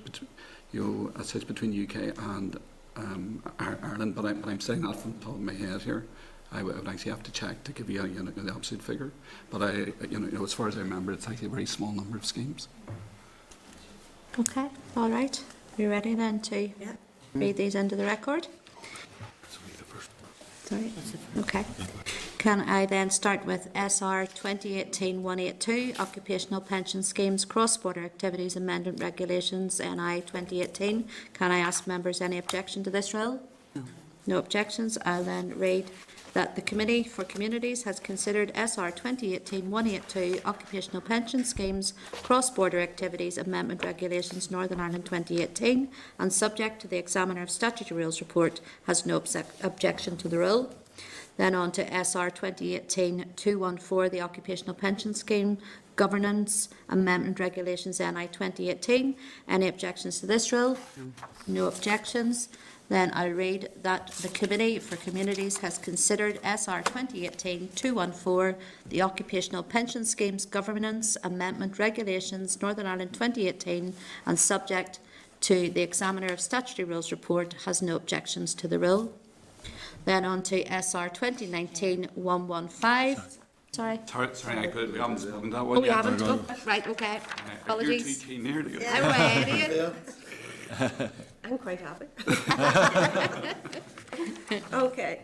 as such between the UK and Ireland. But I'm saying that from the top of my head here. I would actually have to check to give you the absolute figure. But as far as I remember, it's actually a very small number of schemes. Okay, all right. You ready then to read these into the record? Sorry. Okay. Can I then start with SR 2018-182, Occupational Pension Schemes Cross-Border Activities Amendment Regulations, NI 2018. Can I ask members any objection to this rule? No. No objections. I'll then read that the Committee for Communities has considered SR 2018-182, Occupational Pension Schemes Cross-Border Activities Amendment Regulations Northern Ireland 2018, and subject to the Examiner of Statutory Rules report, has no objection to the rule. Then on to SR 2018-214, the Occupational Pension Scheme Governance Amendment Regulations NI 2018. Any objections to this rule? No objections. Then I read that the Committee for Communities has considered SR 2018-214, the Occupational Pension Schemes Governance Amendment Regulations Northern Ireland 2018, and subject to the Examiner of Statutory Rules report, has no objections to the rule. Then on to SR 2019-115. Sorry. Sorry, we haven't spoken that one Oh, we yet. haven't? Oh, right, okay. Apologies. You're too keen here to get I'm way idiot. I'm quite happy. Okay,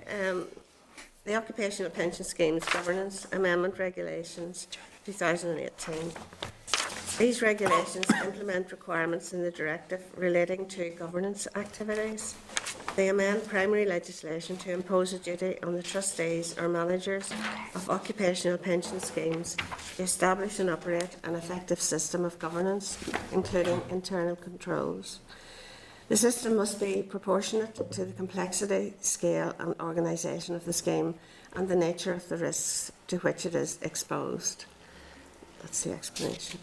the Occupational Pension Schemes Governance Amendment Regulations 2018. These regulations implement requirements in the directive relating to governance activities. They amend primary legislation to impose a duty on the trustees or managers of occupational pension schemes to establish and operate an effective system of governance, including internal controls. The system must be proportionate to the complexity, scale and organisation of the scheme and the nature of the risks to which it is exposed. That's the explanation.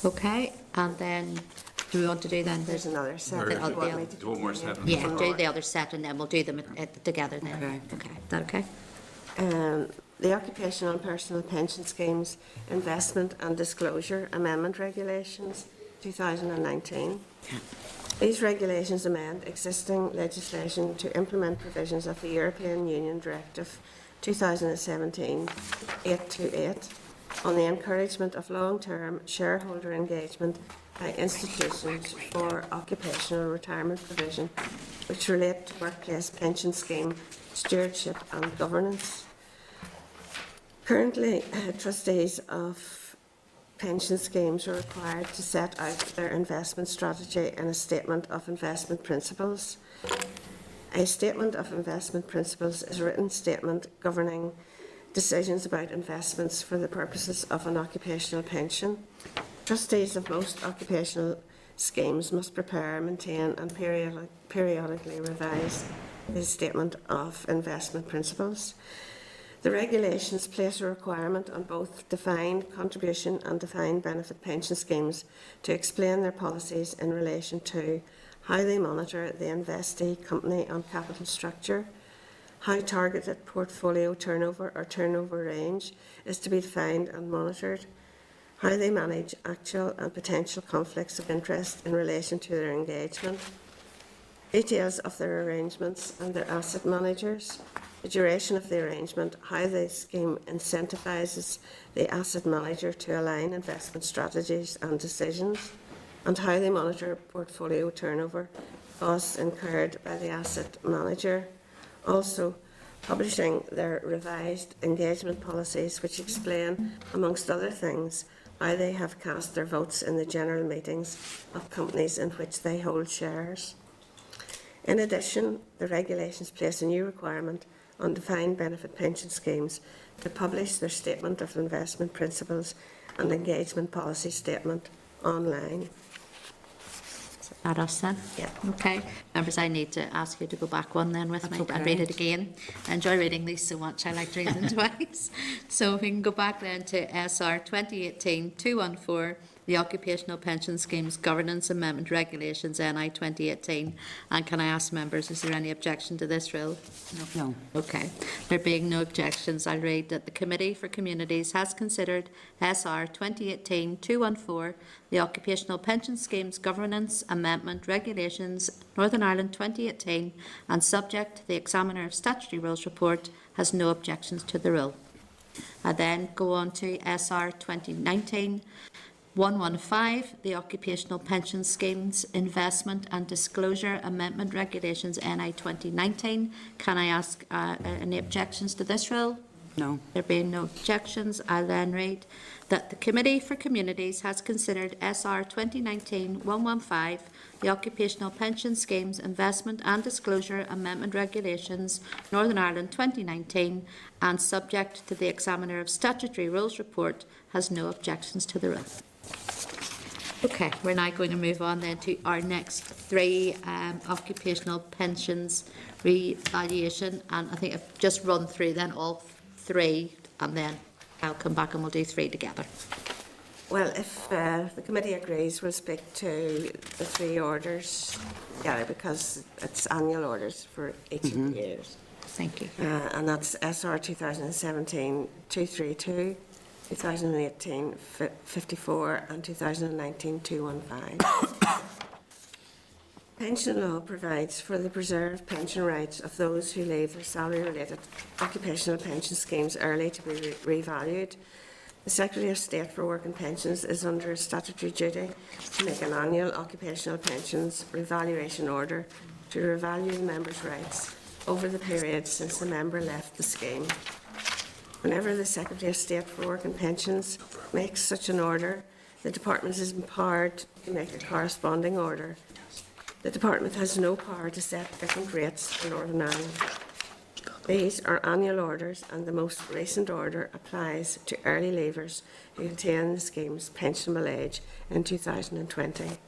Okay, and then do we want to do then? There's another set. The- You want me to one more continue? step. Yeah, do the other set and then we'll do them together then. Okay. Okay, is that okay? The Occupational and Personal Pension Schemes Investment and Disclosure Amendment Regulations 2019. These regulations amend existing legislation to implement provisions of the European Union Directive 2017-828 on the encouragement of long-term shareholder engagement by institutions for occupational retirement provision, which relate to workplace pension scheme stewardship and governance. Currently, trustees of pension schemes are required to set out their investment strategy in a statement of investment principles. A statement of investment principles is a written statement governing decisions about investments for the purposes of an occupational pension. Trustees of most occupational schemes must prepare, maintain and periodically revise the statement of investment principles. The regulations place a requirement on both defined contribution and defined benefit pension schemes to explain their policies in relation to how they monitor the investee company on capital structure, how targeted portfolio turnover or turnover range is to be defined and monitored, how they manage actual and potential conflicts of interest in relation to their engagement, details of their arrangements and their asset managers, the duration of the arrangement, how the scheme incentivises the asset manager to align investment strategies and decisions, and how they monitor portfolio turnover, costs incurred by the asset manager. Also, publishing their revised engagement policies, which explain, amongst other things, how they have cast their votes in the general meetings of companies in which they hold shares. In addition, the regulations place a new requirement on defined benefit pension schemes to publish their statement of investment principles and engagement policy statement online. That us then? Yeah. Okay. Members, I need to ask you to go back one then with me and read it again. I enjoy reading these so much, I like to read them twice. So if we can go back then to SR 2018-214, the Occupational Pension Schemes Governance Amendment Regulations, NI 2018. And can I ask members, is there any objection to this rule? No. Okay. There being no objections, I'll read that the Committee for Communities has considered SR 2018-214, the Occupational Pension Schemes Governance Amendment Regulations, Northern Ireland 2018, and subject to the Examiner of Statutory Rules report, has no objections to the rule. I then go on to SR 2019-115, the Occupational Pension Schemes Investment and Disclosure Amendment Regulations, NI 2019. Can I ask any objections to this rule? No. There being no objections, I'll then read that the Committee for Communities has considered SR 2019-115, the Occupational Pension Schemes Investment and Disclosure Amendment Regulations, Northern Ireland 2019, and subject to the Examiner of Statutory Rules report, has no objections to the rule. Okay, we're now going to move on then to our next three occupational pensions revaluation, and I think I've just run through then all three, and then I'll come back and we'll do three together. Well, if the committee agrees, we'll speak to the three orders together because it's annual orders for each of the years. Thank you. And that's SR 2017-232, 2018-54 and 2019-215. Pension law provides for the preserved pension rights of those who leave their salary-related occupational pension schemes early to be revalued. The Secretary of State for Work and Pensions is under a statutory duty to make an annual occupational pensions revaluation order to revalue the member's rights over the period since the member left the scheme. Whenever the Secretary of State for Work and Pensions makes such an order, the Department is empowered to make a corresponding order. The Department has no power to set different rates for Northern Ireland. These are annual orders, and the most recent order applies to early leavers who attain the scheme's pensionable age in 2020.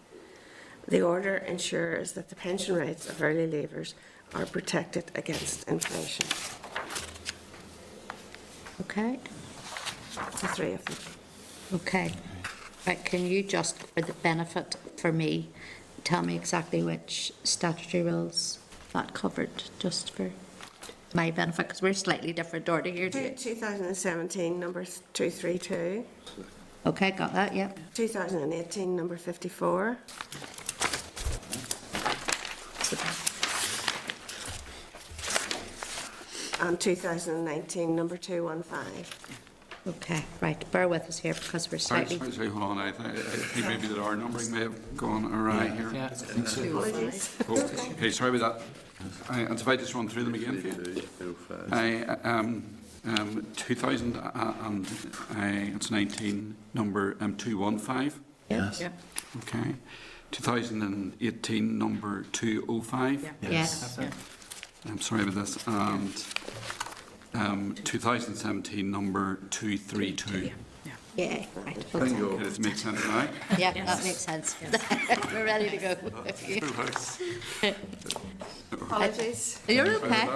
The order ensures that the pension rights of early leavers are protected against inflation. Okay. The three of them. Okay. Right, can you just, for the benefit for me, tell me exactly which statutory rules that covered, just for my benefit, because we're slightly different order here. 2017, number 232. Okay, got that, yep. 2018, number 54. And 2019, number 215. Okay, right, bear with us here because we're slightly... Sorry, hold on. I think maybe that our numbering may have gone awry here. Yeah. Apologies. Oh, okay, sorry about that. And if I just run through them again for you. 2000 and it's 19, number 215. Yes. Yeah. Okay. 2018, number 205. Yes. I'm sorry about this. And 2017, number 232. Yeah, right. Okay, does it make sense now? Yeah, that makes sense. We're ready to go. Apologies. You're okay.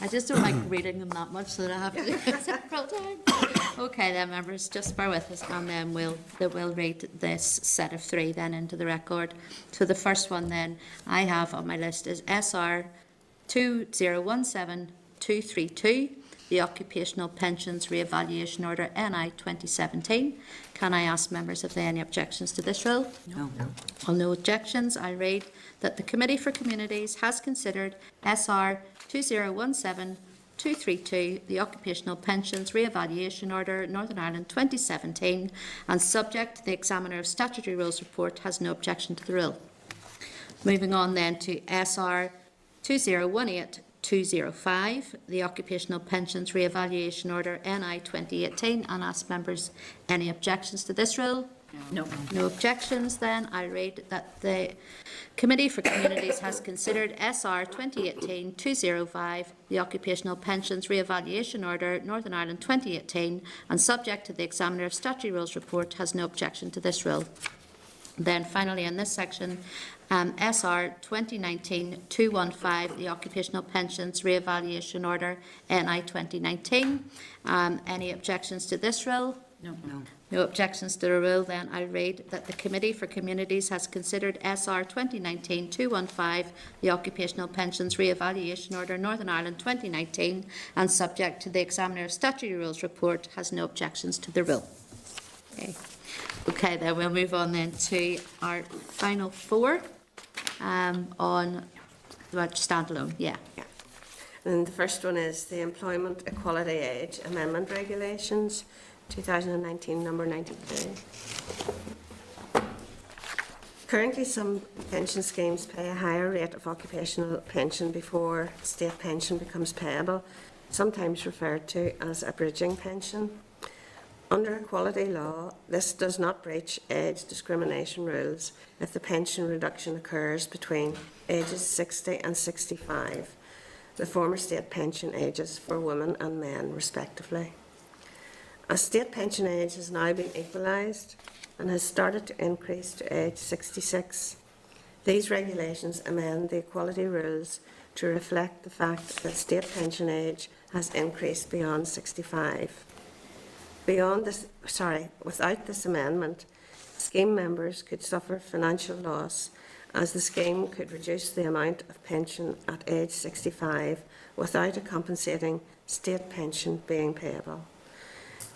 I just don't like reading them that much, so that I have to do it several times. Okay then, members, just bear with us, and then we'll read this set of three then into the record. So the first one then I have on my list is SR 2017-216, 232, the Occupational Pensions Re-evaluation Order NI 2017. Can I ask members if there are any objections to this rule? No. On no objections, I read that the Committee for Communities has considered SR 2017-232, the Occupational Pensions Re-evaluation Order Northern Ireland 2017, and subject to the Examiner of Statutory Rules report, has no objection to the rule. Moving on then to SR 2018-205, the Occupational Pensions Re-evaluation Order NI 2018, and ask members any objections to this rule? No. No objections, then I read that the Committee for Communities has considered SR 2018-205, the Occupational Pensions Re-evaluation Order Northern Ireland 2018, and subject to the Examiner of Statutory Rules report, has no objection to this rule. Then finally in this section, SR 2019-215, the Occupational Pensions Re-evaluation Order NI 2019. Any objections to this rule? No. No objections to the rule, then I read that the Committee for Communities has considered SR 2019-215, the Occupational Pensions Re-evaluation Order Northern Ireland 2019, and subject to the Examiner of Statutory Rules report, has no objections to the rule. Okay, then we'll move on then to our final four on standalone. Yeah. And the first one is the Employment Equality Age Amendment Regulations, 2019, number 93. Currently, some pension schemes pay a higher rate of occupational pension before state pension becomes payable, sometimes referred to as a bridging pension. Under equality law, this does not breach age discrimination rules if the pension reduction occurs between ages 60 and 65, the former state pension ages for women and men, respectively. As state pension age has now been equalised and has started to increase to age 66, these regulations amend the equality rules to reflect the fact that state pension age has increased beyond 65. Without this amendment, scheme members could suffer financial loss, as the scheme could reduce the amount of pension at age 65 without a compensating state pension being payable.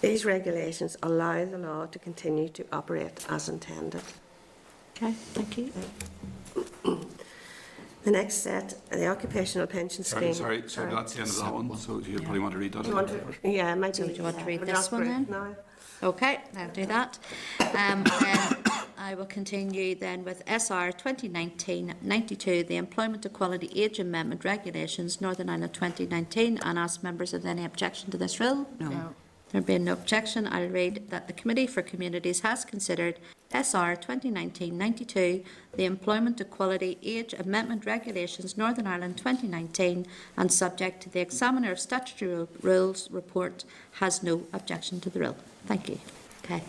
These regulations allow the law to continue to operate as intended. Okay, thank you. The next set, the occupational pension scheme. Sorry, that's the end of that one, so you probably want to read that. Do you want to, yeah, it might be. Do you want to read we're this not one then? now. Okay, I'll do that. Then I will continue then with SR 2019-92, the Employment Equality Age Amendment Regulations, Northern Ireland 2019, and ask members if any objection to this rule. No. There being no objection, I'll read that the Committee for Communities has considered SR 2019-92, the Employment Equality Age Amendment Regulations, Northern Ireland 2019, and subject to the Examiner of Statutory Rules report, has no objection to the rule. Thank you. Okay.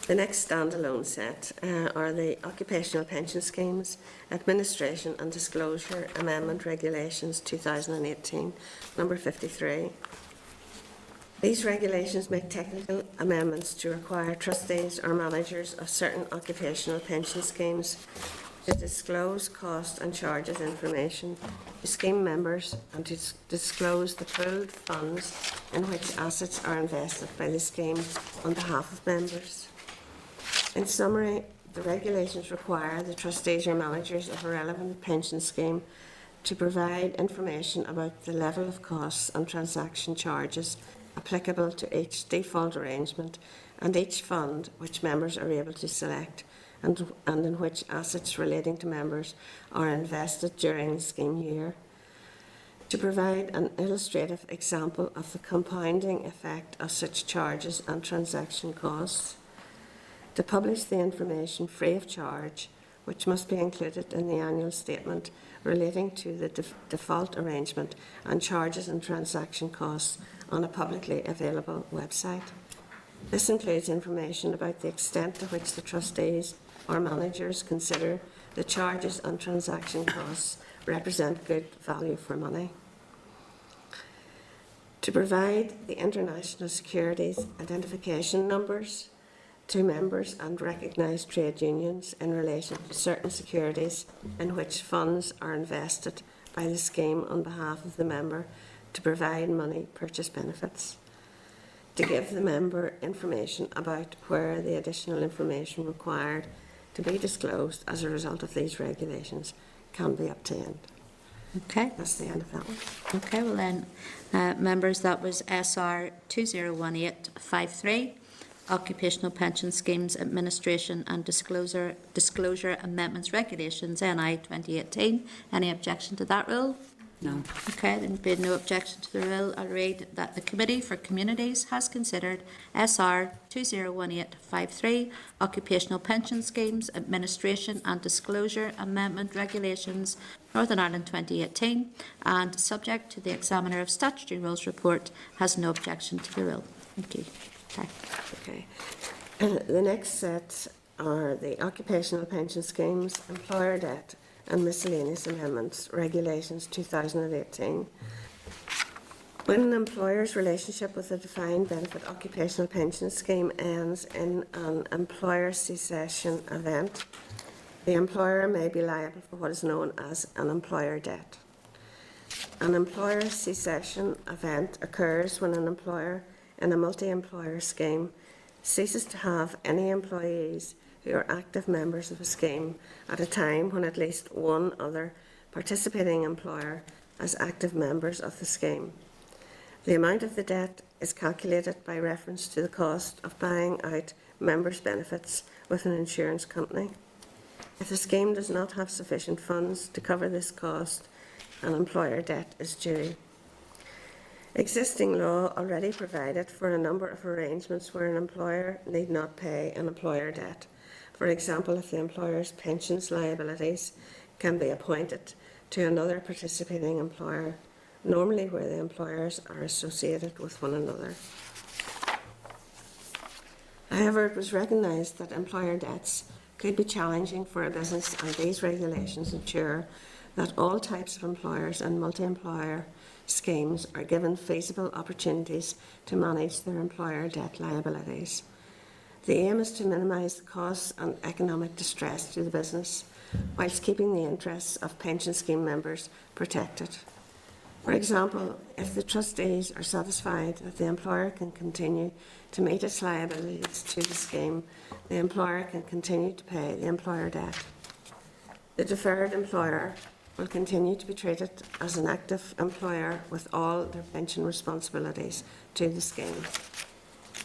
The next standalone set are the Occupational Pension Schemes Administration and Disclosure Amendment Regulations 2018, number 53. These regulations make technical amendments to require trustees or managers of certain occupational pension schemes to disclose cost and charges information to scheme members and to disclose the pooled funds in which assets are invested by the scheme on behalf of members. In summary, the regulations require the trustees or managers of a relevant pension scheme to provide information about the level of costs and transaction charges applicable to each default arrangement and each fund which members are able to select and in which assets relating to members are invested during the scheme year. To provide an illustrative example of the compounding effect of such charges and transaction costs. To publish the information free of charge, which must be included in the annual statement relating to the default arrangement and charges and transaction costs on a publicly available website. This includes information about the extent to which the trustees or managers consider the charges and transaction costs represent good value for money. To provide the international securities identification numbers to members and recognised trade unions in relation to certain securities in which funds are invested by the scheme on behalf of the member to provide money purchase benefits, to give the member information about where the additional information required to be disclosed as a result of these regulations can be obtained. Okay. That's the end of that one. Okay, well then, members, that was SR 201853, Occupational Pension Schemes Administration and Disclosure Amendments Regulations, NI 2018. Any objection to that rule? No. Okay, there being no objection to the rule, I'll read that the Committee for Communities has considered SR 201853, Occupational Pension Schemes Administration and Disclosure Amendment Regulations, Northern Ireland 2018, and subject to the Examiner of Statutory Rules report, has no objection to the rule. Thank you. Okay. The next set are the Occupational Pension Schemes, Employer Debt and Miscellaneous Amendments Regulations 2018. When an employer's relationship with a defined benefit occupational pension scheme ends in an employer cessation event, the employer may be liable for what is known as an employer debt. An employer cessation event occurs when an employer in a multi-employer scheme ceases to have any employees who are active members of a scheme at a time when at least one other participating employer is active members of the scheme. The amount of the debt is calculated by reference to the cost of buying out members' benefits with an insurance company. If the scheme does not have sufficient funds to cover this cost, an employer debt is due. Existing law already provided for a number of arrangements where an employer need not pay an employer debt. For example, if the employer's pensions liabilities can be appointed to another participating employer, normally where the employers are associated with one another. However, it was recognised that employer debts could be challenging for a business, and these regulations ensure that all types of employers and multi-employer schemes are given feasible opportunities to manage their employer debt liabilities. The aim is to minimise the costs and economic distress to the business, whilst keeping the interests of pension scheme members protected. For example, if the trustees are satisfied that the employer can continue to meet its liabilities to the scheme, the employer can continue to pay the employer debt. The deferred employer will continue to be treated as an active employer with all their pension responsibilities to the scheme.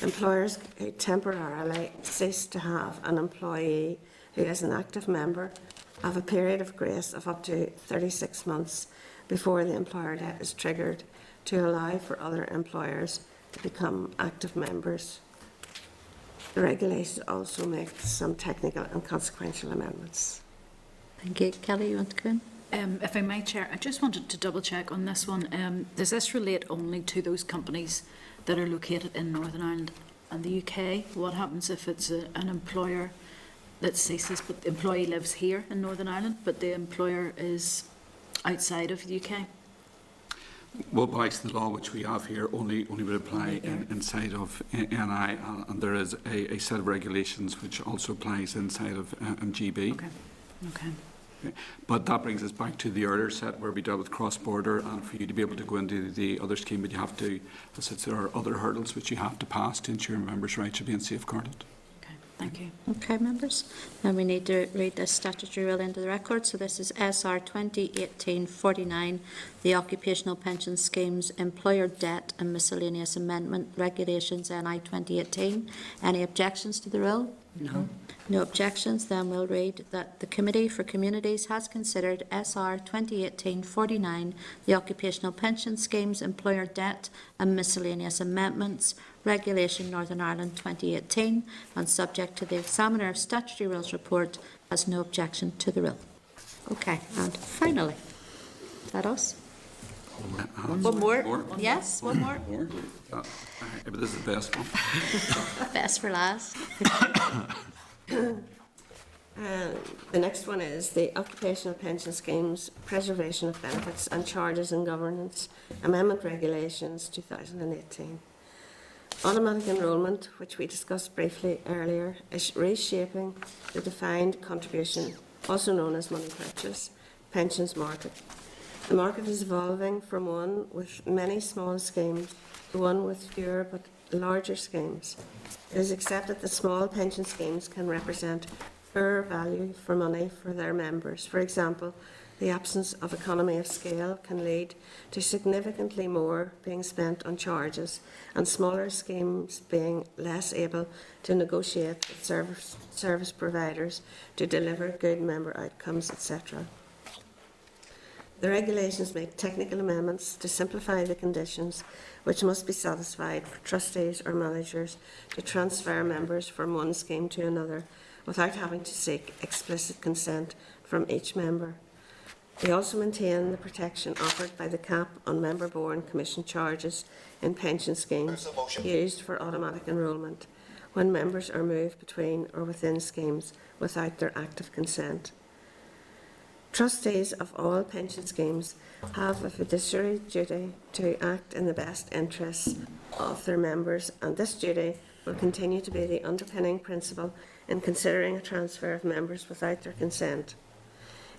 Employers who temporarily cease to have an employee who is an active member have a period of grace of up to 36 months before the employer debt is triggered to allow for other employers to become active members. The regulations also make some technical and consequential amendments. Thank you. Kelly, you want to come in? If I might, Chair, I just wanted to double check on this one. Does this relate only to those companies that are located in Northern Ireland and the UK? What happens if it's an employer that ceases, but the employee lives here in Northern Ireland, but the employer is outside of the UK? Well, by the law which we have here only would apply inside of NI, and there is a set of regulations which also applies inside of GB. Okay. Okay. But that brings us back to the earlier set where we dealt with cross-border, and for you to be able to go into the other scheme, but you have to, as I said, there are other hurdles which you have to pass to ensure members' rights are being safeguarded. Okay, thank you. Okay, members. Now we need to read this statutory rule into the record. So this is SR 2018-49, the Occupational Pension Schemes, Employer Debt and Miscellaneous Amendment Regulations, NI 2018. Any objections to the rule? No. No objections, then we'll read that the Committee for Communities has considered SR 2018-49, the Occupational Pension Schemes, Employer Debt and Miscellaneous Amendments, Regulation Northern Ireland 2018, and subject to the Examiner of Statutory Rules report, has no objection to the rule. Okay, and finally, is that us? One more? Yes, one more. But this is the best one. Best for last. The next one is the Occupational Pension Schemes, Preservation of Benefits and Charges and Governance Amendment Regulations 2018. Automatic enrolment, which we discussed briefly earlier, is reshaping the defined contribution, also known as money purchase, pensions market. The market is evolving from one with many small schemes to one with fewer but larger schemes. It is accepted that small pension schemes can represent fair value for money for their members. For example, the absence of economy of scale can lead to significantly more being spent on charges and smaller schemes being less able to negotiate with service providers to deliver good member outcomes, etc. The regulations make technical amendments to simplify the conditions which must be satisfied for trustees or managers to transfer members from one scheme to another without having to seek explicit consent from each member. They also maintain the protection offered by the cap on member-borne commission charges in pension schemes used for automatic enrolment when members are moved between or within schemes without their active consent. Trustees of all pension schemes have a fiduciary duty to act in the best interests of their members, and this duty will continue to be the underpinning principle in considering a transfer of members without their consent.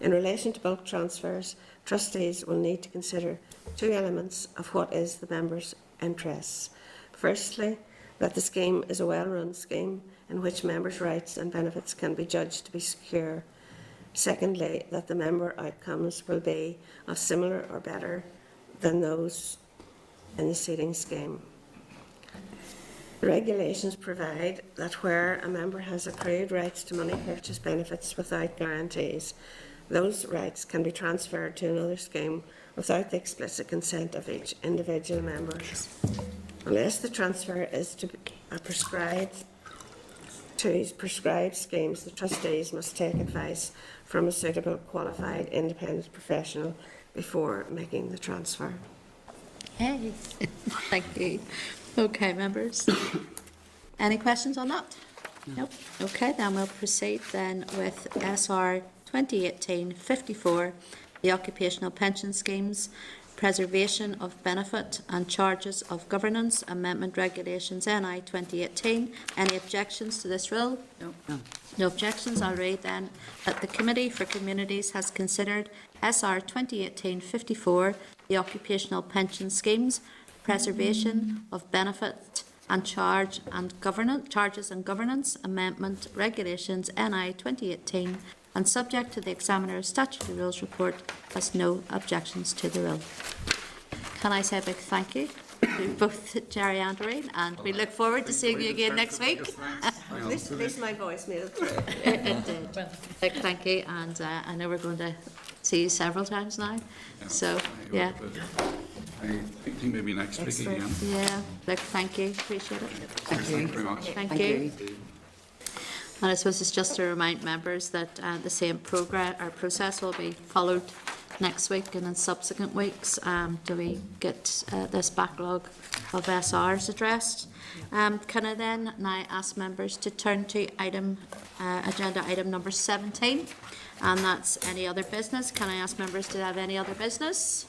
In relation to bulk transfers, trustees will need to consider two elements of what is the members' interests. Firstly, that the scheme is a well-run scheme in which members' rights and benefits can be judged to be secure. Secondly, that the member outcomes will be of similar or better than those in the seating scheme. The regulations provide that where a member has accrued rights to money purchase benefits without guarantees, those rights can be transferred to another scheme without the explicit consent of each individual member. Unless the transfer is to a prescribed schemes, the trustees must take advice from a suitable, qualified, independent professional before making the transfer. Hey, thank you. Okay, members. Any questions on that? Nope. Okay, then we'll proceed then with SR 2018-54, the Occupational Pension Schemes, Preservation of Benefit and Charges of Governance Amendment Regulations NI 2018. Any objections to this rule? No. No objections. I'll read then that the Committee for Communities has considered SR 2018-54, the Occupational Pension Schemes, Preservation of Benefit and Charges and Governance Amendment Regulations NI 2018, and subject to the Examiner's Statutory Rules Report, has no objections to the rule. Can I say a big thank you to both Jerry and Doreen, and we look forward to seeing you again next week. At least my voice made it through. It did. Big thank you, and I know we're going to see you several times now. So, yeah. I think maybe next week again. Yeah, big thank you. Appreciate it. Thank you very much. Thank you. And I suppose it's just to remind members that the same process will be followed next week and in subsequent weeks till we get this backlog of SRs addressed. Can I then now ask members to turn to agenda item number 17, and that's any other business. Can I ask members to have any other business?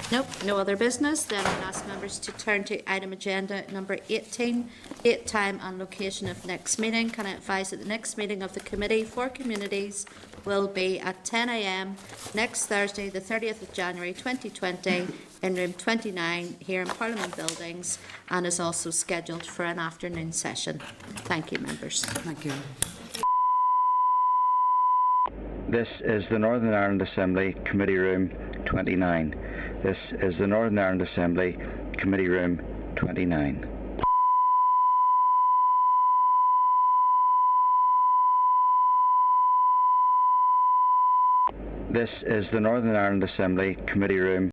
Nope, no other business. Then I'll ask members to turn to item agenda number 18, date, time and location of next meeting. Can I advise that the next meeting of the Committee for Communities will be at 10 a.m. next Thursday, the 30th of January 2020, in room 29 here in Parliament Buildings, and is also scheduled for an afternoon session. Thank you, members. Thank you. This is the Northern Ireland Assembly Committee Room 29. This is the Northern Ireland Assembly Committee Room 29. This is the Northern Ireland Assembly Committee Room